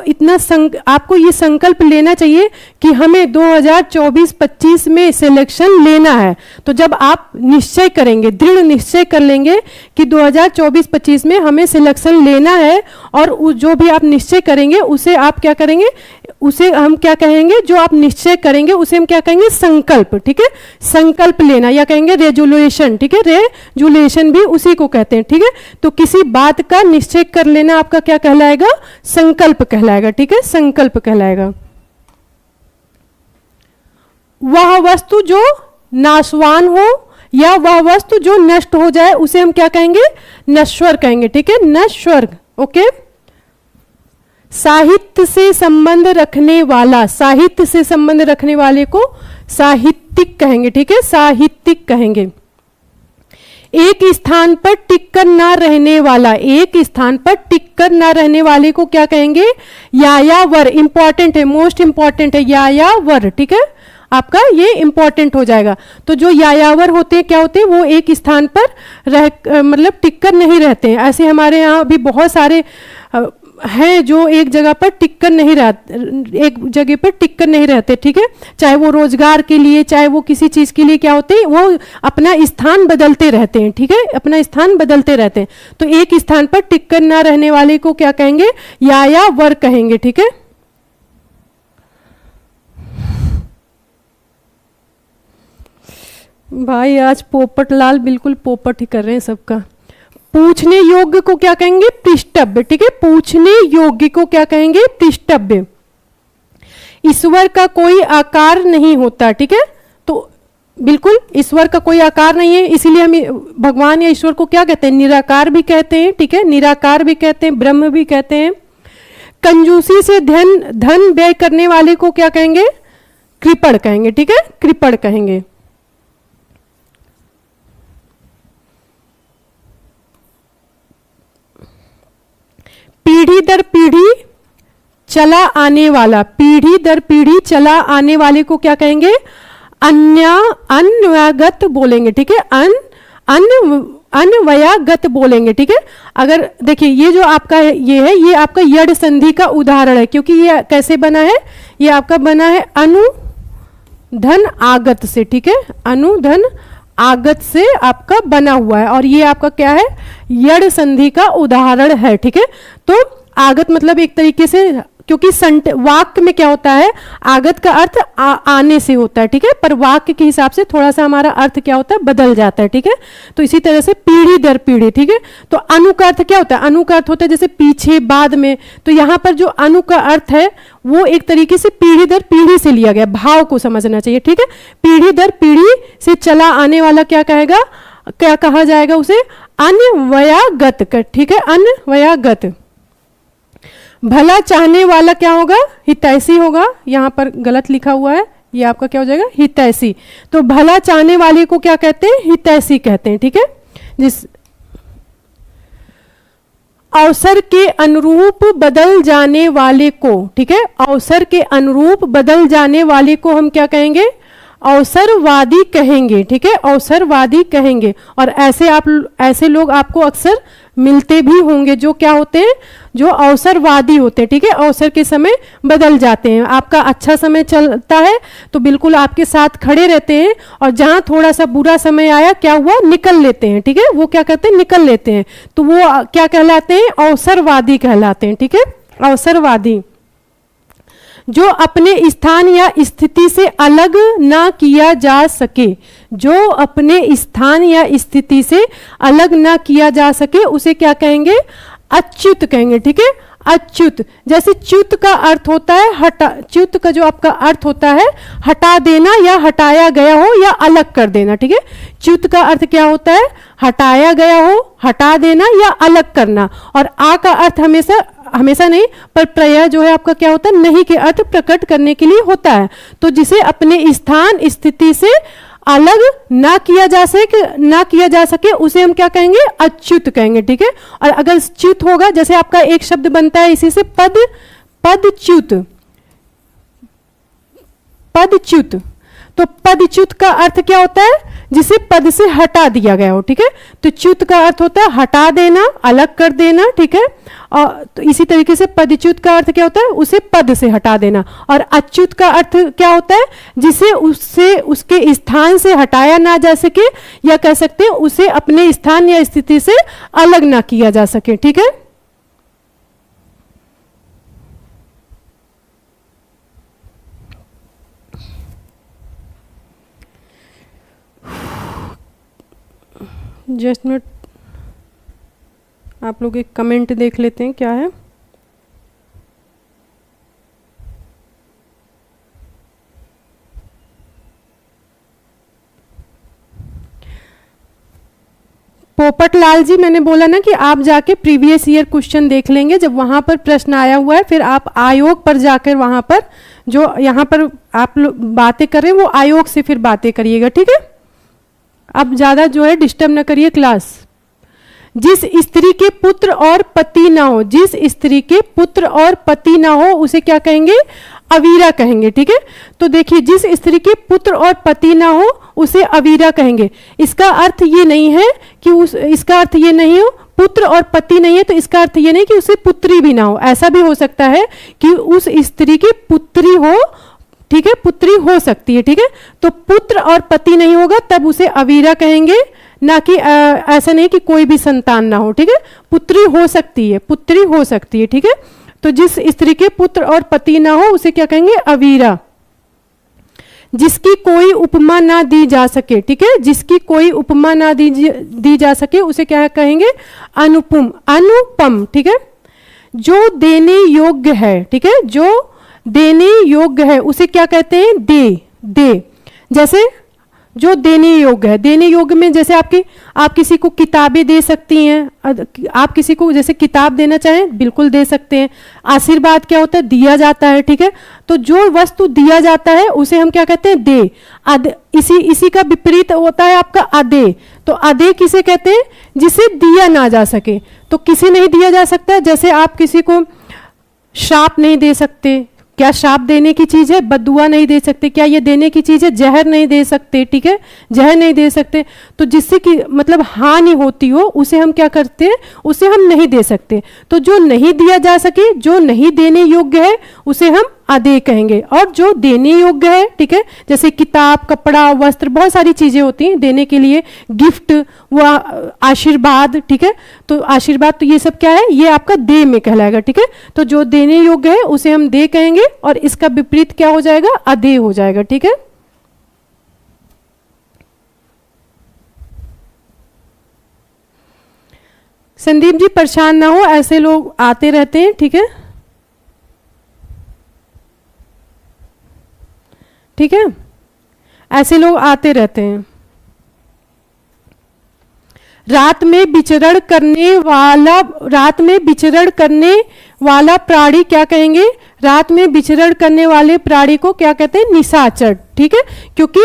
आपको ये संकल्प लेना चाहिए कि हमें 2024-25 में सिलेक्शन लेना है। तो जब आप निश्चय करेंगे, दृढ़ निश्चय कर लेंगे कि 2024-25 में हमें सिलेक्शन लेना है, और जो भी आप निश्चय करेंगे उसे आप क्या करेंगे, उसे हम क्या कहेंगे, जो आप निश्चय करेंगे उसे हम क्या कहेंगे, संकल्प, ठीक है, संकल्प लेना, या कहेंगे रेजुलेशन, ठीक है, रेजुलेशन भी उसी को कहते हैं, ठीक है। तो किसी बात का निश्चय कर लेना आपका क्या कहलाएगा, संकल्प कहलाएगा, ठीक है, संकल्प कहलाएगा। वह वस्तु जो नाशवान हो या वह वस्तु जो नष्ट हो जाए उसे हम क्या कहेंगे, नश्वर कहेंगे, ठीक है, नश्वर, ओके। साहित्य से संबंध रखने वाला, साहित्य से संबंध रखने वाले को साहित्यिक कहेंगे, ठीक है, साहित्यिक कहेंगे। एक स्थान पर टिककर ना रहने वाला, एक स्थान पर टिककर ना रहने वाले को क्या कहेंगे, यायावर, इंपॉर्टेंट है, मोस्ट इंपॉर्टेंट है, यायावर, ठीक है, आपका ये इंपॉर्टेंट हो जाएगा। तो जो यायावर होते हैं क्या होते हैं, वो एक स्थान पर मतलब टिककर नहीं रहते हैं। ऐसे हमारे यहाँ भी बहुत सारे हैं जो एक जगह पर टिककर नहीं रहते, एक जगह पर टिककर नहीं रहते, ठीक है, चाहे वो रोजगार के लिए, चाहे वो किसी चीज के लिए क्या होते हैं, वो अपना स्थान बदलते रहते हैं, ठीक है, अपना स्थान बदलते रहते हैं। तो एक स्थान पर टिककर ना रहने वाले को क्या कहेंगे, यायावर कहेंगे, ठीक है। भाई आज पोपट लाल बिल्कुल पोपट ही कर रहे हैं सबका। पूछने योग्य को क्या कहेंगे, पृष्ठव्य, ठीक है, पूछने योग्य को क्या कहेंगे, पृष्ठव्य। ईश्वर का कोई आकार नहीं होता, ठीक है, तो बिल्कुल ईश्वर का कोई आकार नहीं है, इसीलिए हम भगवान या ईश्वर को क्या कहते हैं, निराकार भी कहते हैं, ठीक है, निराकार भी कहते हैं, ब्रह्म भी कहते हैं। कंजूसी से धन व्यय करने वाले को क्या कहेंगे, कृपण कहेंगे, ठीक है, कृपण कहेंगे। पीढ़ी दर पीढ़ी चला आने वाला, पीढ़ी दर पीढ़ी चला आने वाले को क्या कहेंगे, अन्यागत बोलेंगे, ठीक है, अन्वयागत बोलेंगे, ठीक है। अगर देखिए ये जो आपका ये है, ये आपका यड संधि का उदाहरण है, क्योंकि ये कैसे बना है, ये आपका बना है अनु धन आगत से, ठीक है, अनु धन आगत से आपका बना हुआ है, और ये आपका क्या है, यड संधि का उदाहरण है, ठीक है। तो आगत मतलब एक तरीके से, क्योंकि वाक्य में क्या होता है, आगत का अर्थ आने से होता है, ठीक है, पर वाक्य के हिसाब से थोड़ा सा हमारा अर्थ क्या होता है, बदल जाता है, ठीक है। तो इसी तरह से पीढ़ी दर पीढ़ी, ठीक है। तो अनु का अर्थ क्या होता है, अनु का अर्थ होता है जैसे पीछे बाद में, तो यहाँ पर जो अनु का अर्थ है वो एक तरीके से पीढ़ी दर पीढ़ी से लिया गया, भाव को समझना चाहिए, ठीक है। पीढ़ी दर पीढ़ी से चला आने वाला क्या कहेगा, क्या कहा जाएगा उसे, अन्वयागत, ठीक है, अन्वयागत। भला चाहने वाला क्या होगा, हितैषी होगा, यहाँ पर गलत लिखा हुआ है, ये आपका क्या हो जाएगा, हितैषी। तो भला चाहने वाले को क्या कहते हैं, हितैषी कहते हैं, ठीक है। जिस अवसर के अनुरूप बदल जाने वाले को, ठीक है, अवसर के अनुरूप बदल जाने वाले को हम क्या कहेंगे, अवसरवादी कहेंगे, ठीक है, अवसरवादी कहेंगे। और ऐसे लोग आपको अक्सर मिलते भी होंगे, जो क्या होते हैं, जो अवसरवादी होते हैं, ठीक है, अवसर के समय बदल जाते हैं। आपका अच्छा समय चलता है तो बिल्कुल आपके साथ खड़े रहते हैं, और जहां थोड़ा सा बुरा समय आया क्या हुआ, निकल लेते हैं, ठीक है, वो क्या कहते हैं, निकल लेते हैं। तो वो क्या कहलाते हैं, अवसरवादी कहलाते हैं, ठीक है, अवसरवादी। जो अपने स्थान या स्थिति से अलग ना किया जा सके, जो अपने स्थान या स्थिति से अलग ना किया जा सके, उसे क्या कहेंगे, अच्युत कहेंगे, ठीक है, अच्युत। जैसे च्युत का अर्थ होता है हटा, च्युत का जो आपका अर्थ होता है हटा देना या हटाया गया हो या अलग कर देना, ठीक है। च्युत का अर्थ क्या होता है, हटाया गया हो, हटा देना या अलग करना। और आ का अर्थ हमेशा नहीं, पर प्रत्यय जो है आपका क्या होता है, नहीं के अर्थ प्रकट करने के लिए होता है। तो जिसे अपने स्थान स्थिति से अलग ना किया जा सके उसे हम क्या कहेंगे, अच्युत कहेंगे, ठीक है। और अगर च्युत होगा, जैसे आपका एक शब्द बनता है इसी से पदच्युत, पदच्युत। तो पदच्युत का अर्थ क्या होता है, जिसे पद से हटा दिया गया हो, ठीक है। तो च्युत का अर्थ होता है हटा देना, अलग कर देना, ठीक है। और तो इसी तरीके से पदच्युत का अर्थ क्या होता है, उसे पद से हटा देना। और अच्युत का अर्थ क्या होता है, जिसे उससे उसके स्थान से हटाया ना जा सके, या कह सकते हैं उसे अपने स्थान या स्थिति से अलग ना किया जा सके, ठीक है। जस्ट मिनट, आप लोग एक कमेंट देख लेते हैं क्या है। पोपटलाल जी, मैंने बोला ना कि आप जाके प्रीवियस ईयर क्वेश्चन देख लेंगे, जब वहां पर प्रश्न आया हुआ है, फिर आप आयोग पर जाकर वहां पर जो यहाँ पर आप बातें कर रहे हैं वो आयोग से फिर बातें करिएगा, ठीक है। अब ज्यादा जो है डिस्टर्ब ना करिए क्लास। जिस स्त्री के पुत्र और पति ना हो, जिस स्त्री के पुत्र और पति ना हो उसे क्या कहेंगे, अवीरा कहेंगे, ठीक है। तो देखिए, जिस स्त्री के पुत्र और पति ना हो उसे अवीरा कहेंगे। इसका अर्थ ये नहीं है कि इसका अर्थ ये नहीं हो, पुत्र और पति नहीं है तो इसका अर्थ ये नहीं कि उसे पुत्री भी ना हो। ऐसा भी हो सकता है कि उस स्त्री की पुत्री हो, ठीक है, पुत्री हो सकती है, ठीक है। तो पुत्र और पति नहीं होगा तब उसे अवीरा कहेंगे, ना कि ऐसा नहीं कि कोई भी संतान ना हो, ठीक है। पुत्री हो सकती है, पुत्री हो सकती है, ठीक है। तो जिस स्त्री के पुत्र और पति ना हो उसे क्या कहेंगे, अवीरा। जिसकी कोई उपमा ना दी जा सके, ठीक है, जिसकी कोई उपमा ना दी जा सके उसे क्या कहेंगे, अनुपम, अनुपम, ठीक है। जो देने योग्य है, ठीक है, जो देने योग्य है उसे क्या कहते हैं, दे। जैसे जो देने योग्य है, देने योग्य में जैसे आप किसी को किताबें दे सकती हैं, आप किसी को जैसे किताब देना चाहें बिल्कुल दे सकते हैं। आशीर्वाद क्या होता है, दिया जाता है, ठीक है। तो जो वस्तु दिया जाता है उसे हम क्या कहते हैं, दे। इसी का विपरीत होता है आपका अदे। तो अदे किसे कहते हैं, जिसे दिया ना जा सके। तो किसे नहीं दिया जा सकता, जैसे आप किसी को श्राप नहीं दे सकते, क्या श्राप देने की चीज है? बद्दुआ नहीं दे सकते। क्या ये देने की चीज है? जहर नहीं दे सकते, ठीक है, जहर नहीं दे सकते। तो जिससे कि मतलब हानि होती हो उसे हम क्या करते हैं, उसे हम नहीं दे सकते। तो जो नहीं दिया जा सके, जो नहीं देने योग्य है, उसे हम अदेय कहेंगे। और जो देने योग्य है, ठीक है, जैसे किताब, कपड़ा, वस्त्र, बहुत सारी चीजें होती हैं देने के लिए, गिफ्ट, वो आशीर्वाद, ठीक है, तो आशीर्वाद, तो ये सब क्या है, ये आपका दे में कहलाएगा, ठीक है। तो जो देने योग्य है उसे हम दे कहेंगे और इसका विपरीत क्या हो जाएगा, अदेय हो जाएगा, ठीक है। संदीप जी परेशान ना हो, ऐसे लोग आते रहते हैं, ठीक है, ठीक है, ऐसे लोग आते रहते हैं। रात में विचरण करने वाला प्राणी क्या कहेंगे, रात में विचरण करने वाले प्राणी को क्या कहते हैं, निशाचर, ठीक है। क्योंकि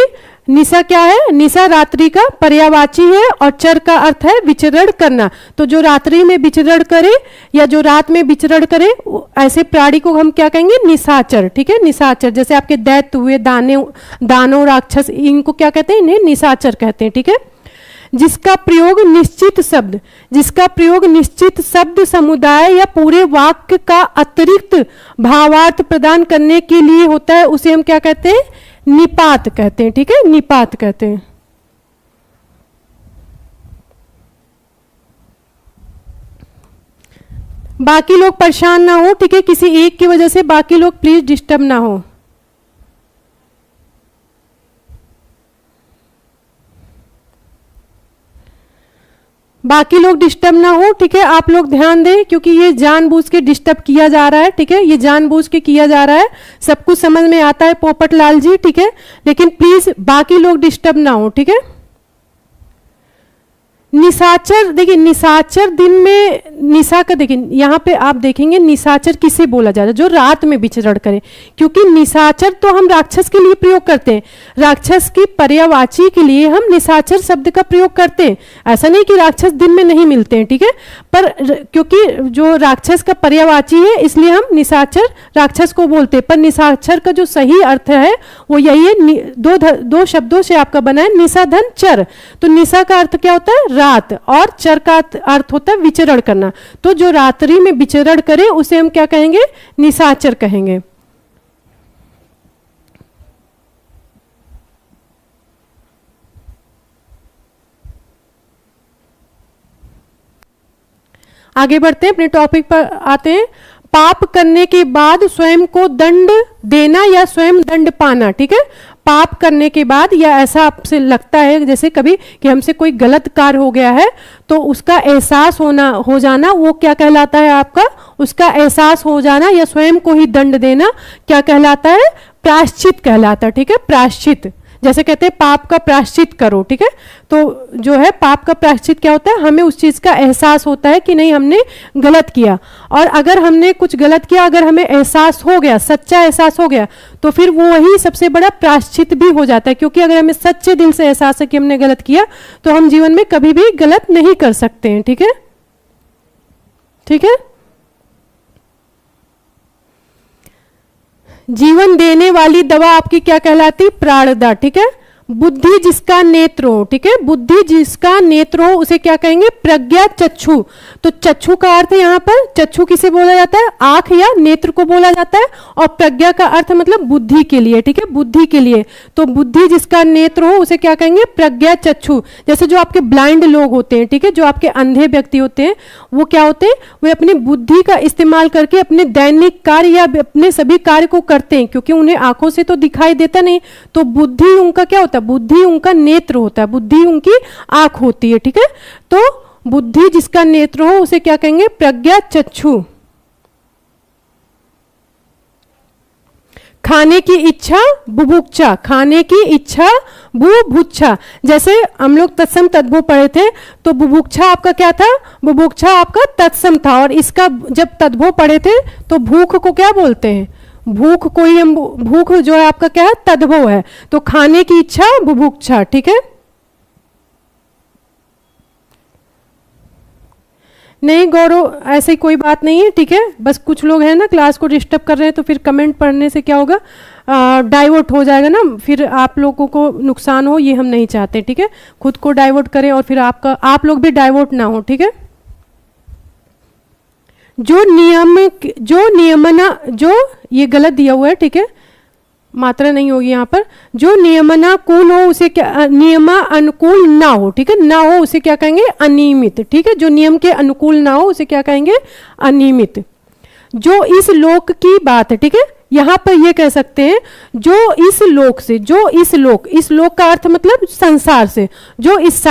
निशा क्या है, निशा रात्रि का पर्यायवाची है और चर का अर्थ है विचरण करना। तो जो रात्रि में विचरण करे या जो रात में विचरण करे, ऐसे प्राणी को हम क्या कहेंगे, निशाचर, ठीक है, निशाचर। जैसे आपके दैत्य हुए, दानव, राक्षस, इनको क्या कहते हैं, इन्हें निशाचर कहते हैं, ठीक है। जिसका प्रयोग निश्चित शब्द समुदाय या पूरे वाक्य का अतिरिक्त भावार्थ प्रदान करने के लिए होता है, उसे हम क्या कहते हैं, निपात कहते हैं, ठीक है, निपात कहते हैं। बाकी लोग परेशान ना हो, ठीक है, किसी एक की वजह से बाकी लोग प्लीज डिस्टर्ब ना हो। बाकी लोग डिस्टर्ब ना हो, ठीक है, आप लोग ध्यान दें, क्योंकि ये जानबूझ के डिस्टर्ब किया जा रहा है, ठीक है, ये जानबूझ के किया जा रहा है। सब कुछ समझ में आता है पोपट लाल जी, ठीक है, लेकिन प्लीज बाकी लोग डिस्टर्ब ना हो, ठीक है। निशाचर, देखिए निशाचर दिन में, निशा का देखिए यहाँ पे आप देखेंगे निशाचर किसे बोला जाता है, जो रात में विचरण करे। क्योंकि निशाचर तो हम राक्षस के लिए प्रयोग करते हैं, राक्षस की पर्यायवाची के लिए हम निशाचर शब्द का प्रयोग करते हैं। ऐसा नहीं कि राक्षस दिन में नहीं मिलते हैं, ठीक है, पर क्योंकि जो राक्षस का पर्यायवाची है इसलिए हम निशाचर राक्षस को बोलते हैं। पर निशाचर का जो सही अर्थ है वो यही है, दो शब्दों से आपका बना है, निशा धन चर। तो निशा का अर्थ क्या होता है, रात, और चर का अर्थ होता है विचरण करना। तो जो रात्रि में विचरण करे उसे हम क्या कहेंगे, निशाचर कहेंगे। आगे बढ़ते हैं, अपने टॉपिक पर आते हैं। पाप करने के बाद स्वयं को दंड देना या स्वयं दंड पाना, ठीक है। पाप करने के बाद, या ऐसा आपसे लगता है जैसे कभी कि हमसे कोई गलत कार्य हो गया है, तो उसका एहसास हो जाना, वो क्या कहलाता है आपका, उसका एहसास हो जाना या स्वयं को ही दंड देना क्या कहलाता है, प्रायश्चित कहलाता है, ठीक है, प्रायश्चित। जैसे कहते हैं पाप का प्रायश्चित करो, ठीक है, तो जो है पाप का प्रायश्चित क्या होता है, हमें उस चीज का एहसास होता है कि नहीं हमने गलत किया। और अगर हमने कुछ गलत किया, अगर हमें एहसास हो गया, सच्चा एहसास हो गया, तो फिर वो वही सबसे बड़ा प्रायश्चित भी हो जाता है। क्योंकि अगर हमें सच्चे दिल से एहसास है कि हमने गलत किया, तो हम जीवन में कभी भी गलत नहीं कर सकते हैं, ठीक है, ठीक है। जीवन देने वाली दवा आपकी क्या कहलाती, प्राणदा, ठीक है। बुद्धि जिसका नेत्र हो, ठीक है, बुद्धि जिसका नेत्र हो उसे क्या कहेंगे, प्रज्ञा चक्षु। तो चक्षु का अर्थ यहाँ पर, चक्षु किसे बोला जाता है, आंख या नेत्र को बोला जाता है, और प्रज्ञा का अर्थ मतलब बुद्धि के लिए, ठीक है, बुद्धि के लिए। तो बुद्धि जिसका नेत्र हो उसे क्या कहेंगे, प्रज्ञा चक्षु। जैसे जो आपके ब्लाइंड लोग होते हैं, ठीक है, जो आपके अंधे व्यक्ति होते हैं, वो क्या होते हैं, वे अपनी बुद्धि का इस्तेमाल करके अपने दैनिक कार्य या अपने सभी कार्य को करते हैं, क्योंकि उन्हें आंखों से तो दिखाई देता नहीं। तो बुद्धि उनका क्या होता है, बुद्धि उनका नेत्र होता है, बुद्धि उनकी आंख होती है, ठीक है। तो बुद्धि जिसका नेत्र हो उसे क्या कहेंगे, प्रज्ञा चक्षु। खाने की इच्छा बुभुक्षा, खाने की इच्छा बुभुक्षा। जैसे हम लोग तत्सम तद्भव पढ़े थे, तो बुभुक्षा आपका क्या था, बुभुक्षा आपका तत्सम था, और इसका जब तद्भव पढ़े थे तो भूख को क्या बोलते हैं, भूख को ही हम, भूख जो है आपका क्या है, तद्भव है। तो खाने की इच्छा बुभुक्षा, ठीक है। नहीं गौरव, ऐसी कोई बात नहीं है, ठीक है। बस कुछ लोग हैं ना क्लास को डिस्टर्ब कर रहे हैं, तो फिर कमेंट पढ़ने से क्या होगा, डाइवर्ट हो जाएगा ना, फिर आप लोगों को नुकसान हो, ये हम नहीं चाहते, ठीक है। खुद को डाइवर्ट करें और फिर आप लोग भी डाइवर्ट ना हो, ठीक है। जो ये गलत दिया हुआ है, ठीक है, मात्रा नहीं होगी यहाँ पर। जो नियमनाकुल हो उसे क्या, नियमानुकूल ना हो, ठीक है, ना हो उसे क्या कहेंगे, अनियमित, ठीक है। जो नियम के अनुकूल ना हो उसे क्या कहेंगे, अनियमित। जो इस लोक की बात है, ठीक है, यहां पर ये कह सकते हैं जो इस लोक से, इस लोक का अर्थ मतलब संसार से, जो इस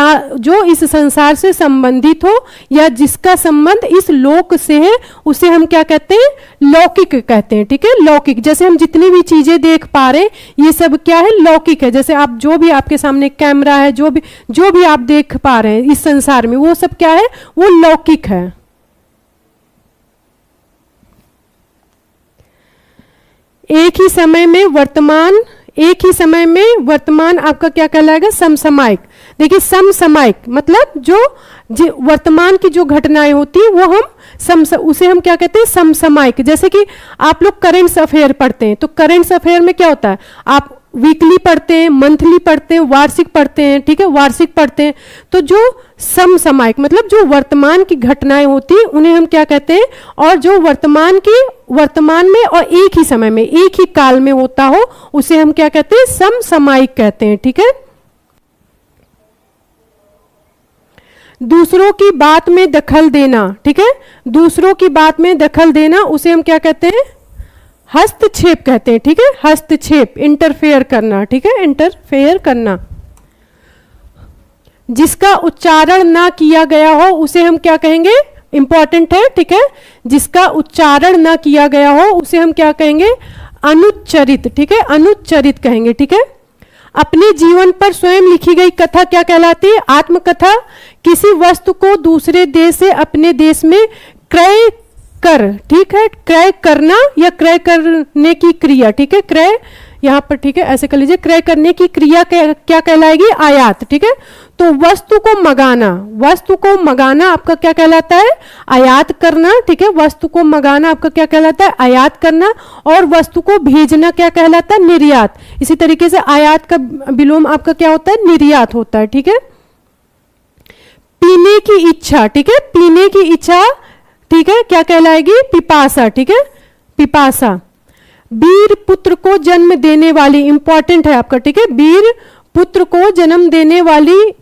संसार से संबंधित हो या जिसका संबंध इस लोक से है, उसे हम क्या कहते हैं, लौकिक कहते हैं, ठीक है। लौकिक, जैसे हम जितनी भी चीजें देख पा रहे ये सब क्या है, लौकिक है। जैसे आप जो भी आपके सामने कैमरा है, जो भी आप देख पा रहे हैं इस संसार में, वो सब क्या है, वो लौकिक है। एक ही समय में वर्तमान आपका क्या कहलाएगा, समसामयिक। देखिए समसामयिक मतलब जो वर्तमान की जो घटनाएं होती है वो उसे हम क्या कहते हैं, समसामयिक। जैसे कि आप लोग करेंट अफेयर पढ़ते हैं, तो करेंट अफेयर में क्या होता है, आप वीकली पढ़ते हैं, मंथली पढ़ते हैं, वार्षिक पढ़ते हैं, ठीक है, वार्षिक पढ़ते हैं। तो जो समसामयिक मतलब जो वर्तमान की घटनाएं होती है उन्हें हम क्या कहते हैं, और जो वर्तमान में और एक ही समय में, एक ही काल में होता हो उसे हम क्या कहते हैं, समसामयिक कहते हैं, ठीक है। दूसरों की बात में दखल देना, ठीक है, दूसरों की बात में दखल देना उसे हम क्या कहते हैं, हस्तक्षेप कहते हैं, ठीक है। हस्तक्षेप, इंटरफेयर करना, ठीक है, इंटरफेयर करना। जिसका उच्चारण ना किया गया हो उसे हम क्या कहेंगे, इंपॉर्टेंट है, ठीक है, जिसका उच्चारण ना किया गया हो उसे हम क्या कहेंगे, अनुच्चरित, ठीक है, अनुच्चरित कहेंगे, ठीक है। अपने जीवन पर स्वयं लिखी गई कथा क्या कहलाती है, आत्मकथा। किसी वस्तु को दूसरे देश से अपने देश में क्रय कर, ठीक है, क्रय करना या क्रय करने की क्रिया, ठीक है, क्रय यहाँ पर, ठीक है, ऐसे कर लीजिए, क्रय करने की क्रिया क्या कहलाएगी, आयात, ठीक है। तो वस्तु को मंगाना आपका क्या कहलाता है, आयात करना, ठीक है। वस्तु को मंगाना आपका क्या कहलाता है, आयात करना। और वस्तु को भेजना क्या कहलाता है, निर्यात। इसी तरीके से आयात का विलोम आपका क्या होता है, निर्यात होता है, ठीक है। पीने की इच्छा, ठीक है, पीने की इच्छा, ठीक है, क्या कहलाएगी, पिपासा, ठीक है, पिपासा। वीर पुत्र को जन्म देने वाली, इंपॉर्टेंट है आपका, ठीक है, वीर पुत्र को जन्म देने वाली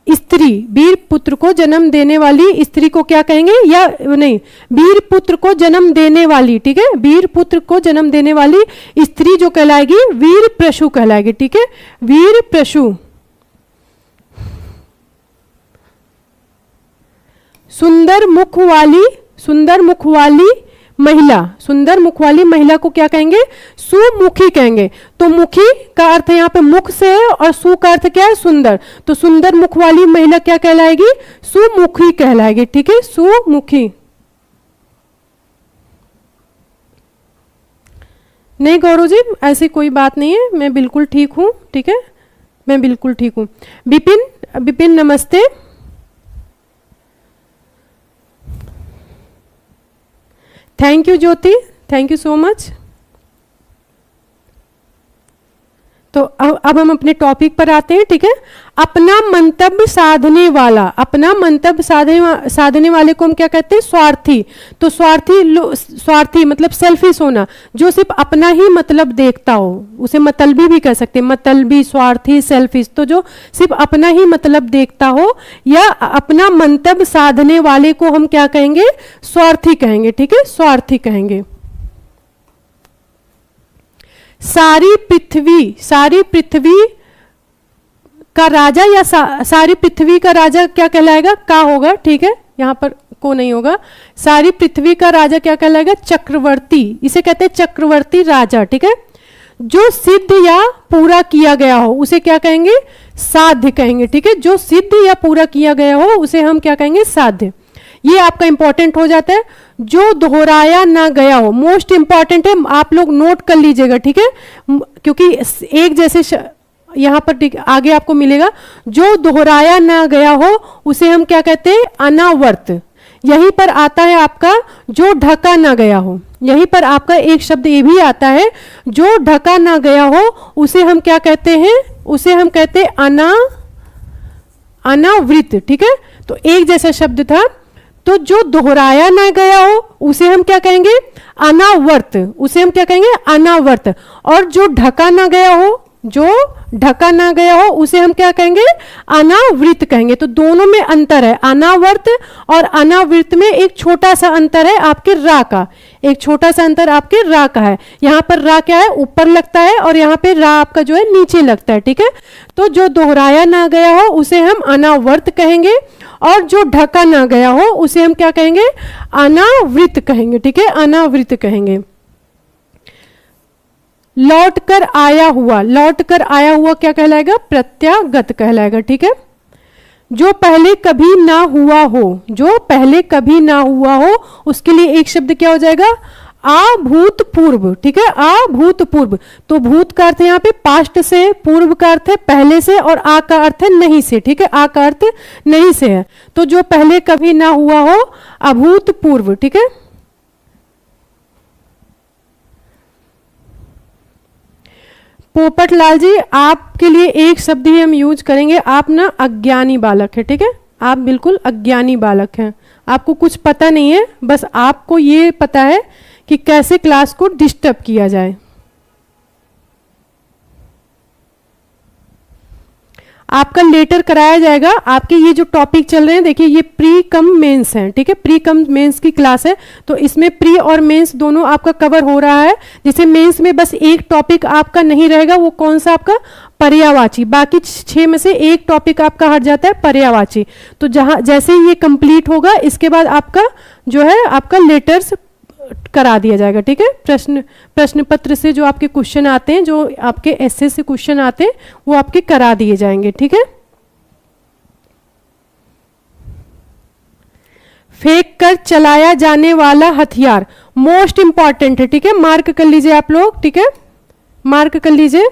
स्त्री, वीर पुत्र को जन्म देने वाली स्त्री को क्या कहेंगे, या नहीं, वीर पुत्र को जन्म देने वाली, ठीक है, वीर पुत्र को जन्म देने वाली स्त्री जो कहलाएगी वीर प्रशु कहलाएगी, ठीक है, वीर प्रशु। सुंदर मुख वाली महिला को क्या कहेंगे, सुमुखी कहेंगे। तो मुखी का अर्थ यहाँ पे मुख से है और सु का अर्थ क्या है, सुंदर। तो सुंदर मुख वाली महिला क्या कहलाएगी, सुमुखी कहलाएगी, ठीक है, सुमुखी। नहीं गौरव जी, ऐसी कोई बात नहीं है, मैं बिल्कुल ठीक हूँ, ठीक है, मैं बिल्कुल ठीक हूँ। विपिन नमस्ते। Thank you Jyoti, thank you so much. तो अब हम अपने टॉपिक पर आते हैं, ठीक है। अपना मंतव्य साधने वाले को हम क्या कहते हैं, स्वार्थी। तो स्वार्थी मतलब सेल्फिश होना, जो सिर्फ अपना ही मतलब देखता हो, उसे मतलबी भी कह सकते हैं, मतलबी, स्वार्थी, सेल्फिश। तो जो सिर्फ अपना ही मतलब देखता हो या अपना मंतव्य साधने वाले को हम क्या कहेंगे, स्वार्थी कहेंगे, ठीक है, स्वार्थी कहेंगे। सारी पृथ्वी का राजा या सारी पृथ्वी का राजा क्या कहलाएगा, का होगा, ठीक है, यहाँ पर को नहीं होगा। सारी पृथ्वी का राजा क्या कहलाएगा, चक्रवर्ती। इसे कहते हैं चक्रवर्ती राजा, ठीक है। जो सिद्ध या पूरा किया गया हो उसे क्या कहेंगे, साध्य कहेंगे, ठीक है। जो सिद्ध या पूरा किया गया हो उसे हम क्या कहेंगे, साध्य। ये आपका इंपॉर्टेंट हो जाता है। जो दोहराया ना गया हो, मोस्ट इंपॉर्टेंट है, आप लोग नोट कर लीजिएगा, ठीक है, क्योंकि एक जैसे यहां पर आगे आपको मिलेगा। जो दोहराया ना गया हो उसे हम क्या कहते हैं, अनावर्त। यहीं पर आता है आपका जो ढका ना गया हो, यहीं पर आपका एक शब्द ये भी आता है जो ढका ना गया हो, उसे हम क्या कहते हैं, उसे हम कहते हैं अनावृत। ठीक है, तो एक जैसा शब्द था, तो जो दोहराया ना गया हो उसे हम क्या कहेंगे, अनावर्त, उसे हम क्या कहेंगे, अनावर्त। और जो ढका ना गया हो, जो ढका ना गया हो उसे हम क्या कहेंगे, अनावृत कहेंगे। तो दोनों में अंतर है, अनावर्त और अनावृत में एक छोटा सा अंतर है आपके रा का, एक छोटा सा अंतर आपके रा का है। यहाँ पर रा क्या है, ऊपर लगता है, और यहाँ पे रा आपका जो है नीचे लगता है। ठीक है, तो जो दोहराया ना गया हो उसे हम अनावर्त कहेंगे, और जो ढका ना गया हो उसे हम क्या कहेंगे, अनावृत कहेंगे। ठीक है, अनावृत कहेंगे। लौट कर आया हुआ, लौट कर आया हुआ क्या कहलाएगा, प्रत्यागत कहलाएगा। ठीक है, जो पहले कभी ना हुआ हो, जो पहले कभी ना हुआ हो उसके लिए एक शब्द क्या हो जाएगा, अभूतपूर्व। ठीक है, अभूतपूर्व। तो भूत का अर्थ यहाँ पे पास्ट से, पूर्व का अर्थ है पहले से, और आ का अर्थ है नहीं से। ठीक है, आ का अर्थ नहीं से है, तो जो पहले कभी ना हुआ हो, अभूतपूर्व। ठीक है, पोपट लाल जी आपके लिए एक शब्द ही हम यूज करेंगे, आप ना अज्ञानी बालक है। ठीक है, आप बिल्कुल अज्ञानी बालक हैं, आपको कुछ पता नहीं है, बस आपको ये पता है कि कैसे क्लास को डिस्टर्ब किया जाए। आपका लेटर कराया जाएगा। आपके ये जो टॉपिक चल रहे हैं, देखिए ये प्री कम मेंस हैं। ठीक है, प्री कम मेंस की क्लास है, तो इसमें प्री और मेंस दोनों आपका कवर हो रहा है। जैसे मेंस में बस एक टॉपिक आपका नहीं रहेगा, वो कौन सा आपका, पर्यायवाची। बाकी 6 में से एक टॉपिक आपका हट जाता है, पर्यायवाची। तो जहां जैसे ये कंप्लीट होगा, इसके बाद आपका जो है आपका लेटर्स करा दिया जाएगा। ठीक है, प्रश्न पत्र से जो आपके क्वेश्चन आते हैं, जो आपके एसए से क्वेश्चन आते हैं, वो आपके करा दिए जाएंगे। ठीक है, फेंक कर चलाया जाने वाला हथियार मोस्ट इंपॉर्टेंट है। ठीक है, मार्क कर लीजिए आप लोग। ठीक है, मार्क कर लीजिए।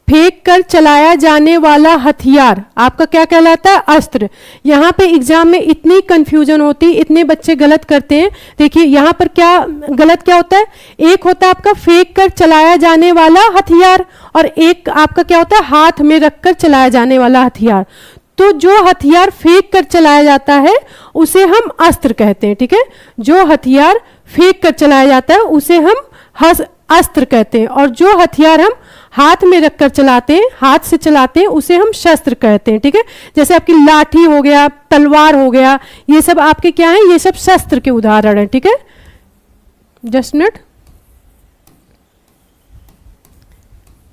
फेंक कर चलाया जाने वाला हथियार आपका क्या कहलाता है, अस्त्र। यहाँ पे एग्जाम में इतनी कंफ्यूजन होती, इतने बच्चे गलत करते हैं। देखिए यहाँ पर क्या गलत क्या होता है, एक होता है आपका फेंक कर चलाया जाने वाला हथियार, और एक आपका क्या होता है, हाथ में रखकर चलाया जाने वाला हथियार। तो जो हथियार फेंक कर चलाया जाता है उसे हम अस्त्र कहते हैं। ठीक है, जो हथियार फेंक कर चलाया जाता है उसे हम अस्त्र कहते हैं, और जो हथियार हम हाथ में रखकर चलाते हैं, हाथ से चलाते हैं, उसे हम शस्त्र कहते हैं। ठीक है, जैसे आपकी लाठी हो गया, तलवार हो गया, ये सब आपके क्या है, ये सब शस्त्र के उदाहरण हैं। ठीक है, जस्ट मिनट।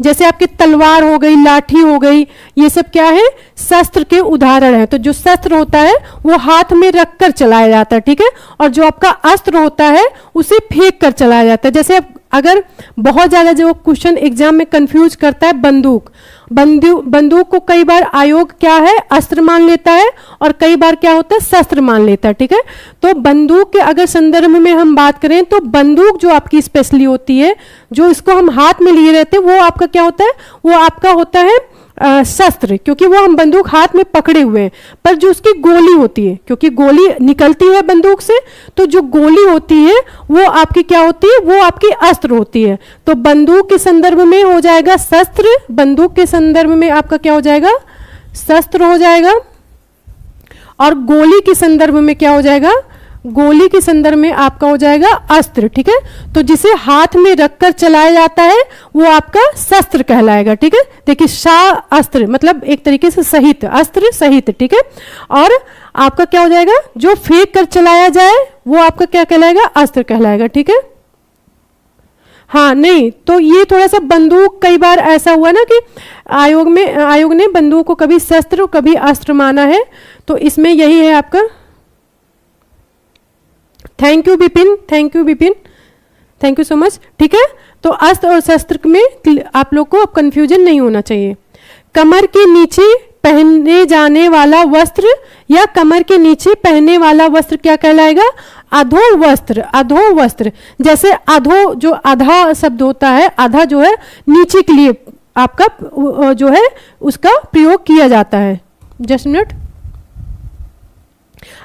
जैसे आपकी तलवार हो गई, लाठी हो गई, ये सब क्या है, शस्त्र के उदाहरण है। तो जो शस्त्र होता है वो हाथ में रखकर चलाया जाता है। ठीक है, और जो आपका अस्त्र होता है उसे फेंक कर चलाया जाता है। जैसे अगर बहुत ज्यादा जो क्वेश्चन एग्जाम में कंफ्यूज करता है, बंदूक को कई बार आयोग क्या है, अस्त्र मान लेता है, और कई बार क्या होता है, शस्त्र मान लेता है। ठीक है, तो बंदूक के अगर संदर्भ में हम बात करें तो बंदूक जो आपकी स्पेशली होती है, जो इसको हम हाथ में लिए रहते हैं, वो आपका क्या होता है, वो आपका होता है शस्त्र, क्योंकि वो हम बंदूक हाथ में पकड़े हुए हैं। पर जो उसकी गोली होती है, क्योंकि गोली निकलती है बंदूक से, तो जो गोली होती है वो आपकी क्या होती है, वो आपकी अस्त्र होती है। तो बंदूक के संदर्भ में हो जाएगा शस्त्र, बंदूक के संदर्भ में आपका क्या हो जाएगा, शस्त्र हो जाएगा, और गोली के संदर्भ में क्या हो जाएगा, गोली के संदर्भ में आपका हो जाएगा अस्त्र। ठीक है, तो जिसे हाथ में रखकर चलाया जाता है वो आपका शस्त्र कहलाएगा। ठीक है, देखिए अस्त्र मतलब एक तरीके से सहित, अस्त्र सहित। ठीक है, और आपका क्या हो जाएगा, जो फेंक कर चलाया जाए वो आपका क्या कहलाएगा, अस्त्र कहलाएगा। ठीक है, हाँ नहीं तो ये थोड़ा सा बंदूक, कई बार ऐसा हुआ ना कि आयोग ने बंदूक को कभी शस्त्र कभी अस्त्र माना है, तो इसमें यही है आपका। Thank you Vipin, thank you Vipin, thank you so much. ठीक है, तो अस्त्र और शस्त्र में आप लोग को अब कंफ्यूजन नहीं होना चाहिए। कमर के नीचे पहने जाने वाला वस्त्र या कमर के नीचे पहनने वाला वस्त्र क्या कहलाएगा, अधो वस्त्र, अधो वस्त्र। जैसे अधो जो आधा शब्द होता है, आधा जो है नीचे के लिए आपका जो है उसका प्रयोग किया जाता है। Just minute.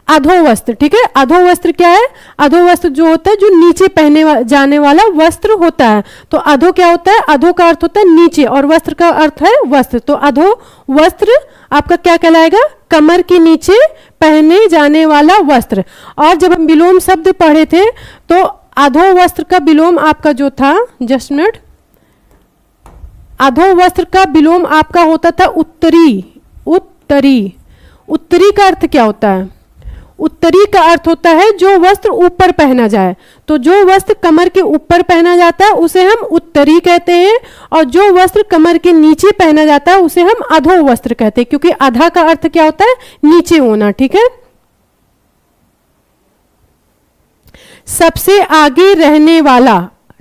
अधोवस्त्र, ठीक है। अधोवस्त्र क्या है? अधोवस्त्र जो होता है जो नीचे पहने जाने वाला वस्त्र होता है। तो अधो क्या होता है? अधो का अर्थ होता है नीचे और वस्त्र का अर्थ है वस्त्र। तो अधो वस्त्र आपका क्या कहलाएगा? कमर के नीचे पहने जाने वाला वस्त्र। और जब हम विलोम शब्द पढ़े थे तो अधो वस्त्र का विलोम आपका जो था, जस्ट मिनट, अधो वस्त्र का विलोम आपका होता था उत्तरी। उत्तरी, उत्तरी का अर्थ क्या होता है? उत्तरी का अर्थ होता है जो वस्त्र ऊपर पहना जाए। तो जो वस्त्र कमर के ऊपर पहना जाता है उसे हम उत्तरी कहते हैं, और जो वस्त्र कमर के नीचे पहना जाता है उसे हम अधो वस्त्र कहते हैं, क्योंकि अधा का अर्थ क्या होता है? नीचे होना, ठीक है। सबसे आगे रहने वाला,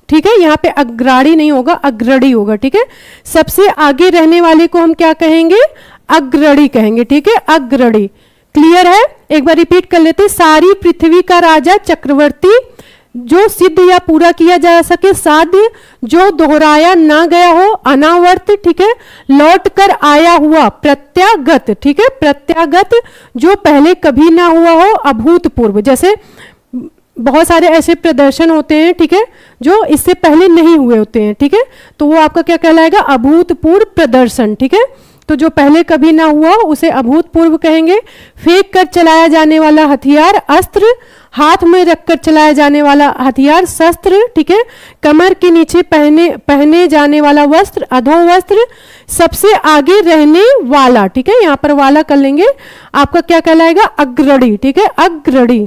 ठीक है, यहाँ पे अग्राड़ी नहीं होगा, अग्रणी होगा, ठीक है। सबसे आगे रहने वाले को हम क्या कहेंगे? अग्रणी कहेंगे, ठीक है, अग्रणी। क्लियर है? एक बार रिपीट कर लेते। सारी पृथ्वी का राजा चक्रवर्ती, जो सिद्ध या पूरा किया जा सके साध्य, जो दोहराया ना गया हो अनावर्त, ठीक है, लौट कर आया हुआ प्रत्यागत, ठीक है, प्रत्यागत, जो पहले कभी ना हुआ हो अभूतपूर्व। जैसे बहुत सारे ऐसे प्रदर्शन होते हैं, ठीक है, जो इससे पहले नहीं हुए होते हैं, ठीक है, तो वो आपका क्या कहलाएगा? अभूतपूर्व प्रदर्शन, ठीक है। तो जो पहले कभी ना हुआ उसे अभूतपूर्व कहेंगे। फेंक कर चलाया जाने वाला हथियार अस्त्र, हाथ में रखकर चलाया जाने वाला हथियार शस्त्र, ठीक है। कमर के नीचे पहने जाने वाला वस्त्र अधो वस्त्र। सबसे आगे रहने वाला, ठीक है, यहां पर वाला कर लेंगे, आपका क्या कहलाएगा? अग्रणी, ठीक है, अग्रणी।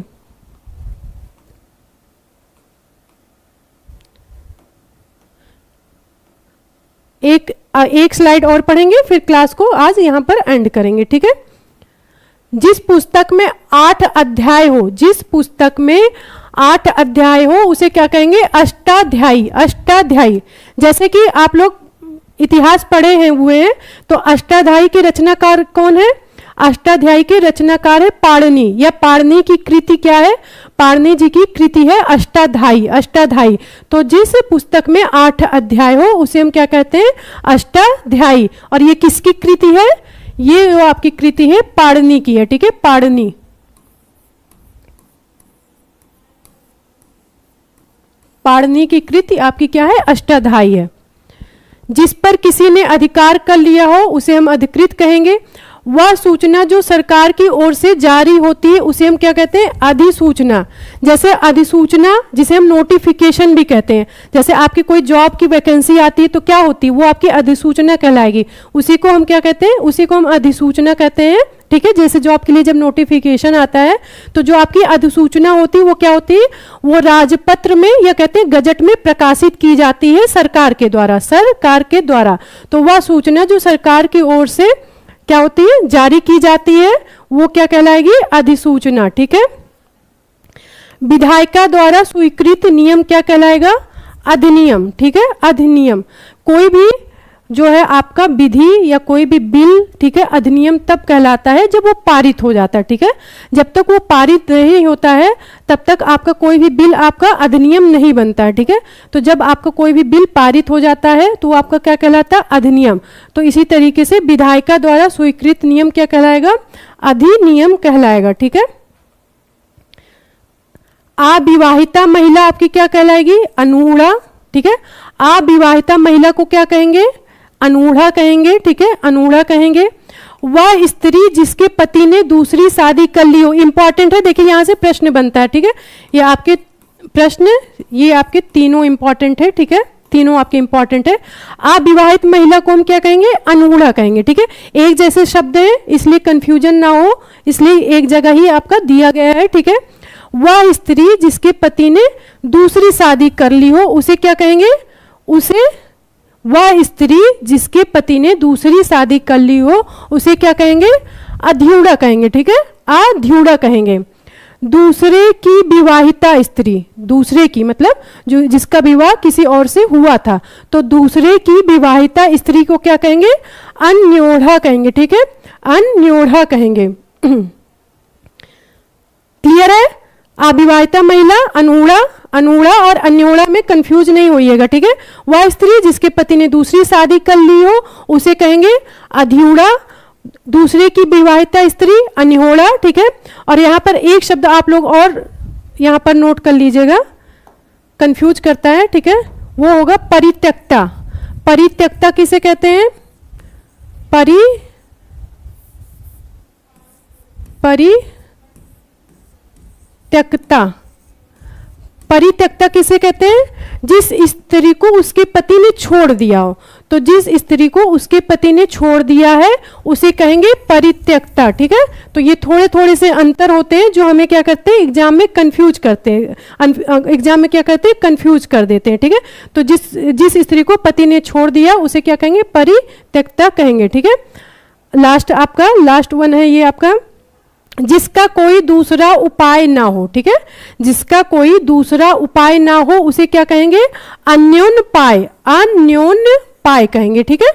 एक स्लाइड और पढ़ेंगे, फिर क्लास को आज यहां पर एंड करेंगे, ठीक है। जिस पुस्तक में 8 अध्याय हो, जिस पुस्तक में 8 अध्याय हो उसे क्या कहेंगे? अष्टाध्यायी। अष्टाध्यायी, जैसे कि आप लोग इतिहास पढ़े हैं हुए हैं, तो अष्टाध्यायी के रचनाकार कौन है? अष्टाध्यायी के रचनाकार है पाणिनि, या पाणिनि की कृति क्या है? पाणिनि जी की कृति है अष्टाध्यायी। अष्टाध्यायी, तो जिस पुस्तक में 8 अध्याय हो उसे हम क्या कहते हैं? अष्टाध्यायी। और ये किसकी कृति है? ये जो आपकी कृति है पाणिनि की है, ठीक है, पाणिनि। पाणिनि की कृति आपकी क्या है? अष्टाध्यायी है। जिस पर किसी ने अधिकार कर लिया हो उसे हम अधिकृत कहेंगे। वह सूचना जो सरकार की ओर से जारी होती है उसे हम क्या कहते हैं? अधिसूचना। जैसे अधिसूचना, जिसे हम नोटिफिकेशन भी कहते हैं। जैसे आपकी कोई जॉब की वैकेंसी आती है तो क्या होती है? वो आपकी अधिसूचना कहलाएगी। उसी को हम क्या कहते हैं? उसी को हम अधिसूचना कहते हैं, ठीक है। जैसे जॉब के लिए जब नोटिफिकेशन आता है तो जो आपकी अधिसूचना होती है वो क्या होती है? वो राजपत्र में या कहते हैं गजट में प्रकाशित की जाती है सरकार के द्वारा, सरकार के द्वारा। तो वह सूचना जो सरकार की ओर से क्या होती है? जारी की जाती है, वो क्या कहलाएगी? अधिसूचना, ठीक है। विधायिका द्वारा स्वीकृत नियम क्या कहलाएगा? अधिनियम, ठीक है, अधिनियम। कोई भी जो है आपका विधि या कोई भी बिल, ठीक है, अधिनियम तब कहलाता है जब वो पारित हो जाता है, ठीक है। जब तक वो पारित नहीं होता है तब तक आपका कोई भी बिल आपका अधिनियम नहीं बनता है, ठीक है। तो जब आपका कोई भी बिल पारित हो जाता है तो आपका क्या कहलाता है? अधिनियम। तो इसी तरीके से विधायिका द्वारा स्वीकृत नियम क्या कहलाएगा? अधिनियम कहलाएगा, ठीक है। अविवाहिता महिला आपकी क्या कहलाएगी? अनूढ़ा, ठीक है। अविवाहिता महिला को क्या कहेंगे? अनूढ़ा कहेंगे, ठीक है, अनूढ़ा कहेंगे। वह स्त्री जिसके पति ने दूसरी शादी कर ली हो, इंपॉर्टेंट है, देखिए यहां से प्रश्न बनता है, ठीक है। ये आपके प्रश्न, ये आपके तीनों इंपॉर्टेंट है, ठीक है, तीनों आपके इंपॉर्टेंट है। अविवाहित महिला को हम क्या कहेंगे? अनूढ़ा कहेंगे, ठीक है। एक जैसे शब्द है इसलिए कंफ्यूजन ना हो, इसलिए एक जगह ही आपका दिया गया है, ठीक है। वह स्त्री जिसके पति ने दूसरी शादी कर ली हो उसे क्या कहेंगे? उसे, वह स्त्री जिसके पति ने दूसरी शादी कर ली हो उसे क्या कहेंगे? अध्यूढ़ा कहेंगे, ठीक है, अध्यूढ़ा कहेंगे। दूसरे की विवाहिता स्त्री, दूसरे की मतलब जो जिसका विवाह किसी और से हुआ था, तो दूसरे की विवाहिता स्त्री को क्या कहेंगे? अन्योढ़ा कहेंगे, ठीक है, अन्योढ़ा कहेंगे। क्लियर है? अविवाहिता महिला, अनूढ़ा, अनूढ़ा और अन्योढ़ा में कंफ्यूज नहीं होइएगा, ठीक है। वह स्त्री जिसके पति ने दूसरी शादी कर ली हो उसे कहेंगे अध्यूढ़ा। दूसरे की विवाहिता स्त्री अनिहोड़ा, ठीक है। और यहाँ पर एक शब्द आप लोग और यहाँ पर नोट कर लीजिएगा, कंफ्यूज करता है, ठीक है, वो होगा परित्यक्ता। परित्यक्ता किसे कहते हैं? परित्यक्ता। परित्यक्ता किसे कहते हैं? जिस स्त्री को उसके पति ने छोड़ दिया हो। तो जिस स्त्री को उसके पति ने छोड़ दिया है उसे कहेंगे परित्यक्ता, ठीक है। तो ये थोड़े थोड़े से अंतर होते हैं जो हमें क्या करते हैं एग्जाम में कंफ्यूज करते हैं, एग्जाम में क्या करते हैं कंफ्यूज कर देते हैं, ठीक है। तो जिस स्त्री को पति ने छोड़ दिया उसे क्या कहेंगे? परित्यक्ता कहेंगे, ठीक है। लास्ट वन है ये आपका, जिसका कोई दूसरा उपाय ना हो, ठीक है। जिसका कोई दूसरा उपाय ना हो उसे क्या कहेंगे? अन्योन्पाय कहेंगे, ठीक है।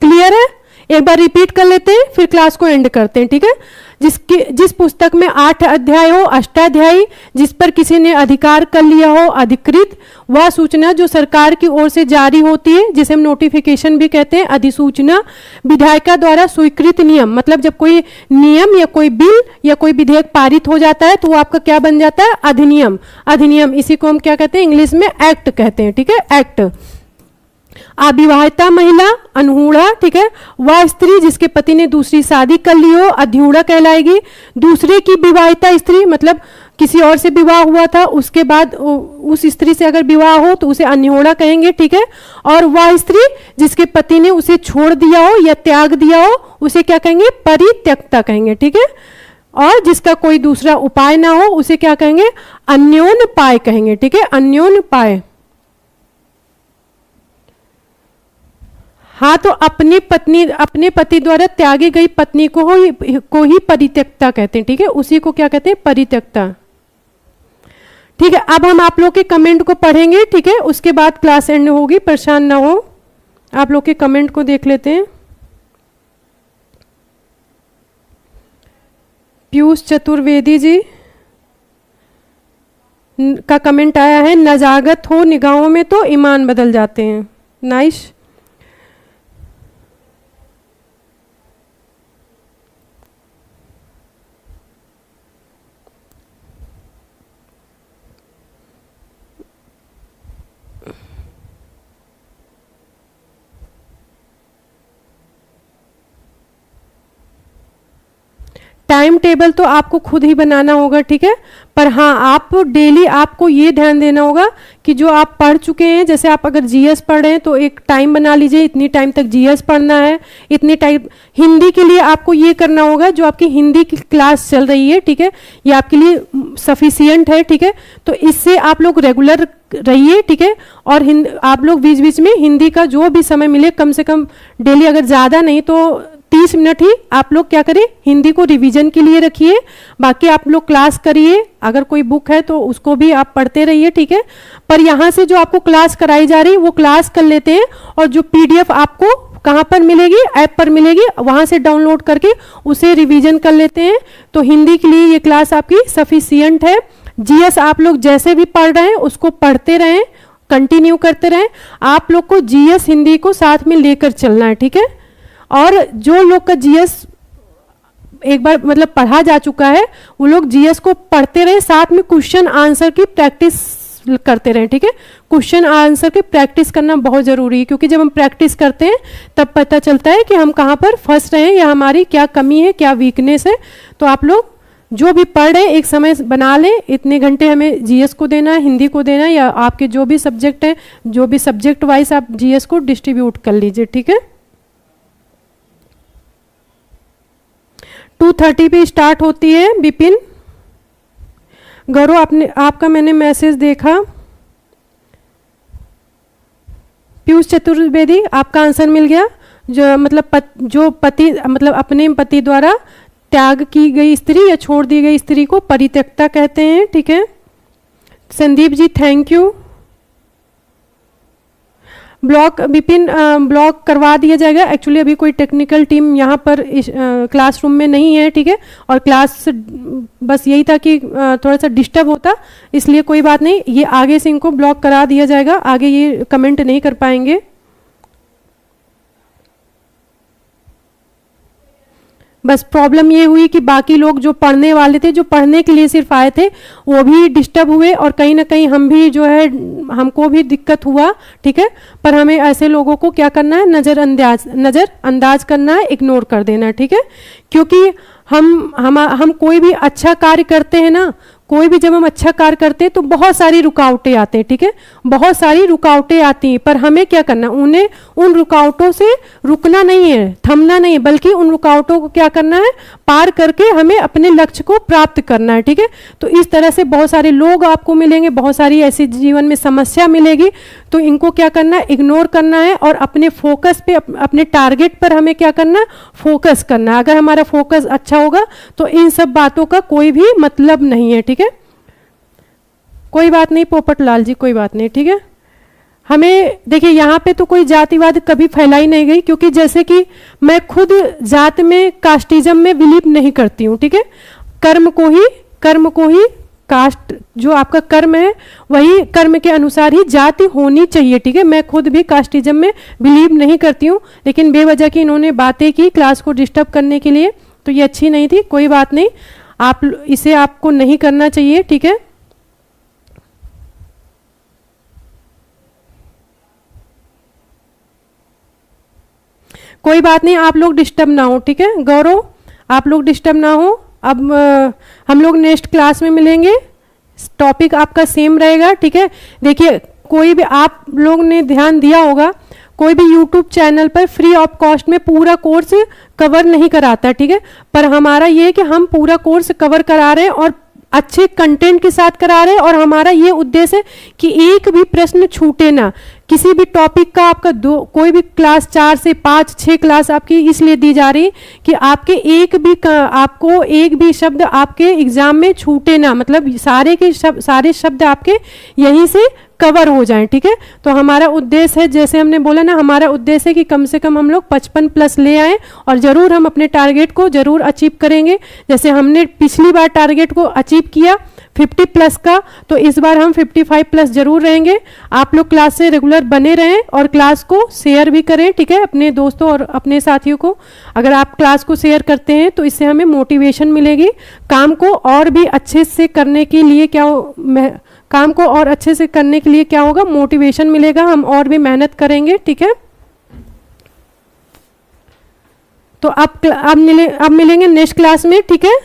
क्लियर है? एक बार रिपीट कर लेते हैं फिर क्लास को एंड करते हैं, ठीक है। जिस पुस्तक में 8 अध्याय हो अष्टाध्यायी, जिस पर किसी ने अधिकार कर लिया हो अधिकृत, वह सूचना जो सरकार की ओर से जारी होती है जिसे हम नोटिफिकेशन भी कहते हैं, अधिसूचना, विधायिका द्वारा स्वीकृत नियम, मतलब जब कोई नियम या कोई बिल या कोई विधेयक पारित हो जाता है तो वो आपका क्या बन जाता है? अधिनियम। अधिनियम इसी को हम क्या कहते हैं? इंग्लिश में एक्ट कहते हैं, ठीक है, एक्ट। अविवाहिता महिला अनहूढ़ा, ठीक है। वह स्त्री जिसके पति ने दूसरी शादी कर ली हो अध्यूढ़ा कहलाएगी। दूसरे की विवाहिता स्त्री मतलब किसी और से विवाह हुआ था उसके बाद उस स्त्री से अगर विवाह हो तो उसे अनहूढ़ा कहेंगे, ठीक है। और वह स्त्री जिसके पति ने उसे छोड़ दिया हो या त्याग दिया हो उसे क्या कहेंगे? परित्यक्ता कहेंगे, ठीक है। और जिसका कोई दूसरा उपाय ना हो उसे क्या कहेंगे? अन्योन्पाय कहेंगे, ठीक है, अन्योन्पाय। हाँ, तो अपने पति द्वारा त्यागी गई पत्नी को ही परित्यक्ता कहते हैं, ठीक है, उसी को क्या कहते हैं? परित्यक्ता। ठीक है, अब हम आप लोग के कमेंट को पढ़ेंगे, ठीक है, उसके बाद क्लास एंड होगी, परेशान ना हो। आप लोग के कमेंट को देख लेते हैं। पीयूष चतुर्वेदी जी का कमेंट आया है, नजागत हो निगाहों में तो ईमान बदल जाते हैं। नाइस। टाइम टेबल तो आपको खुद ही बनाना होगा, ठीक है। पर हाँ, आप डेली आपको ये ध्यान देना होगा कि जो आप पढ़ चुके हैं, जैसे आप अगर जीएस पढ़ रहे हैं तो एक टाइम बना लीजिए, इतनी टाइम तक जीएस पढ़ना है, इतनी टाइम। हिंदी के लिए आपको ये करना होगा, जो आपकी हिंदी की क्लास चल रही है, ठीक है, ये आपके लिए सफिशियंट है, ठीक है। तो इससे आप लोग रेगुलर रहिए, ठीक है। और आप लोग बीच बीच में हिंदी का जो भी समय मिले कम से कम डेली, अगर ज़्यादा नहीं तो 30 मिनट ही आप लोग क्या करें, हिंदी को रिवीजन के लिए रखिए। बाकी आप लोग क्लास करिए, अगर कोई बुक है तो उसको भी आप पढ़ते रहिए, ठीक है। पर यहाँ से जो आपको क्लास कराई जा रही है वो क्लास कर लेते हैं, और जो पीडीएफ आपको कहाँ पर मिलेगी? ऐप पर मिलेगी, वहाँ से डाउनलोड करके उसे रिवीजन कर लेते हैं। तो हिंदी के लिए ये क्लास आपकी सफिशियंट है। जीएस आप लोग जैसे भी पढ़ रहे हैं उसको पढ़ते रहें, कंटिन्यू करते रहें। आप लोग को जीएस हिंदी को साथ में लेकर चलना है, ठीक है। और जो लोग का जीएस एक बार मतलब पढ़ा जा चुका है वो लोग जीएस को पढ़ते रहे, साथ में क्वेश्चन आंसर की प्रैक्टिस करते रहें, ठीक है। क्वेश्चन आंसर की प्रैक्टिस करना बहुत ज़रूरी है, क्योंकि जब हम प्रैक्टिस करते हैं तब पता चलता है कि हम कहाँ पर फंस रहे हैं या हमारी क्या कमी है, क्या वीकनेस है। तो आप लोग जो भी पढ़ रहे हैं एक समय बना लें, इतने घंटे हमें जीएस को देना है, हिंदी को देना है, या आपके जो भी सब्जेक्ट हैं, जो भी सब्जेक्ट वाइज आप जीएस को डिस्ट्रीब्यूट कर लीजिए, ठीक है। 2:30 पे स्टार्ट होती है। विपिन गौरव, आपका मैंने मैसेज देखा। पीयूष चतुर्वेदी, आपका आंसर मिल गया। जो पति मतलब अपने पति द्वारा त्याग की गई स्त्री या छोड़ दी गई स्त्री को परित्यक्ता कहते हैं, ठीक है। Sandeep ji thank you. Block Vipin block करवा दिया जाएगा। एक्चुअली अभी कोई टेक्निकल टीम यहाँ पर क्लासरूम में नहीं है, ठीक है। और क्लास बस यही था कि थोड़ा सा डिस्टर्ब होता, इसलिए कोई बात नहीं, ये आगे से इनको ब्लॉक करा दिया जाएगा, आगे ये कमेंट नहीं कर पाएंगे। बस प्रॉब्लम ये हुई कि बाकी लोग जो पढ़ने वाले थे, जो पढ़ने के लिए सिर्फ आए थे, वो भी डिस्टर्ब हुए और कहीं ना कहीं हम भी जो है, हमको भी दिक्कत हुआ, ठीक है। पर हमें ऐसे लोगों को क्या करना है, नज़रअंदाज करना है, इग्नोर कर देना है, ठीक है। क्योंकि हम कोई भी अच्छा कार्य करते हैं ना, कोई भी जब हम अच्छा कार्य करते हैं तो बहुत सारी रुकावटें आते हैं, ठीक है, बहुत सारी रुकावटें आती हैं। पर हमें क्या करना, उन्हें उन रुकावटों से रुकना नहीं है, थमना नहीं है, बल्कि उन रुकावटों को क्या करना है, पार करके हमें अपने लक्ष्य को प्राप्त करना है, ठीक है। तो इस तरह से बहुत सारे लोग आपको मिलेंगे, बहुत सारी ऐसी जीवन में समस्या मिलेगी, तो इनको क्या करना है, इग्नोर करना है और अपने फोकस पे, अपने टारगेट पर हमें क्या करना है, फोकस करना है। अगर हमारा फोकस अच्छा होगा तो इन सब बातों का कोई भी मतलब नहीं है, ठीक है। कोई बात नहीं पोपट लाल जी, कोई बात नहीं, ठीक है। हमें देखिए यहाँ पे तो कोई जातिवाद कभी फैलाई नहीं गई, क्योंकि जैसे कि मैं खुद जात में, कास्टिज्म में बिलीव नहीं करती हूँ, ठीक है। कर्म को ही कास्ट, जो आपका कर्म है वही कर्म के अनुसार ही जाति होनी चाहिए, ठीक है। मैं खुद भी कास्टिज्म में बिलीव नहीं करती हूँ, लेकिन बेवजह की इन्होंने बातें की क्लास को डिस्टर्ब करने के लिए, तो ये अच्छी नहीं थी। कोई बात नहीं, इसे आपको नहीं करना चाहिए, ठीक है। कोई बात नहीं, आप लोग डिस्टर्ब ना हो, ठीक है। गौरव, आप लोग डिस्टर्ब ना हो। अब हम लोग नेक्स्ट क्लास में मिलेंगे, टॉपिक आपका सेम रहेगा, ठीक है। देखिए कोई भी, आप लोग ने ध्यान दिया होगा, कोई भी यूट्यूब चैनल पर फ्री ऑफ कॉस्ट में पूरा कोर्स कवर नहीं कराता, ठीक है। पर हमारा ये है कि हम पूरा कोर्स कवर करा रहे हैं और अच्छे कंटेंट के साथ करा रहे हैं, और हमारा ये उद्देश्य है कि एक भी प्रश्न छूटे ना, किसी भी टॉपिक का आपका कोई भी क्लास 4 से 5, 6 क्लास आपकी इसलिए दी जा रही कि आपको एक भी शब्द आपके एग्जाम में छूटे ना, मतलब सारे शब्द आपके यहीं से कवर हो जाएं, ठीक है। तो हमारा उद्देश्य है, जैसे हमने बोला ना, हमारा उद्देश्य है कि कम से कम हम लोग 55 प्लस ले आएँ, और ज़रूर हम अपने टारगेट को ज़रूर अचीव करेंगे। जैसे हमने पिछली बार टारगेट को अचीव किया 50 प्लस का, तो इस बार हम 55 प्लस जरूर रहेंगे। आप लोग क्लास से रेगुलर बने रहें और क्लास को शेयर भी करें, ठीक है, अपने दोस्तों और अपने साथियों को। अगर आप क्लास को शेयर करते हैं तो इससे हमें मोटिवेशन मिलेगी, काम को और भी अच्छे से करने के लिए क्या होगा, मोटिवेशन मिलेगा, हम और भी मेहनत करेंगे, ठीक है। तो अब मिलेंगे नेक्स्ट क्लास में, ठीक है।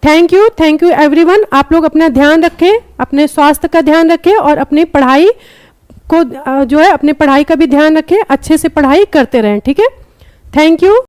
Thank you everyone. आप लोग अपना ध्यान रखें, अपने स्वास्थ्य का ध्यान रखें, और अपनी पढ़ाई को जो है, अपने पढ़ाई का भी ध्यान रखें, अच्छे से पढ़ाई करते रहें, ठीक है। Thank you.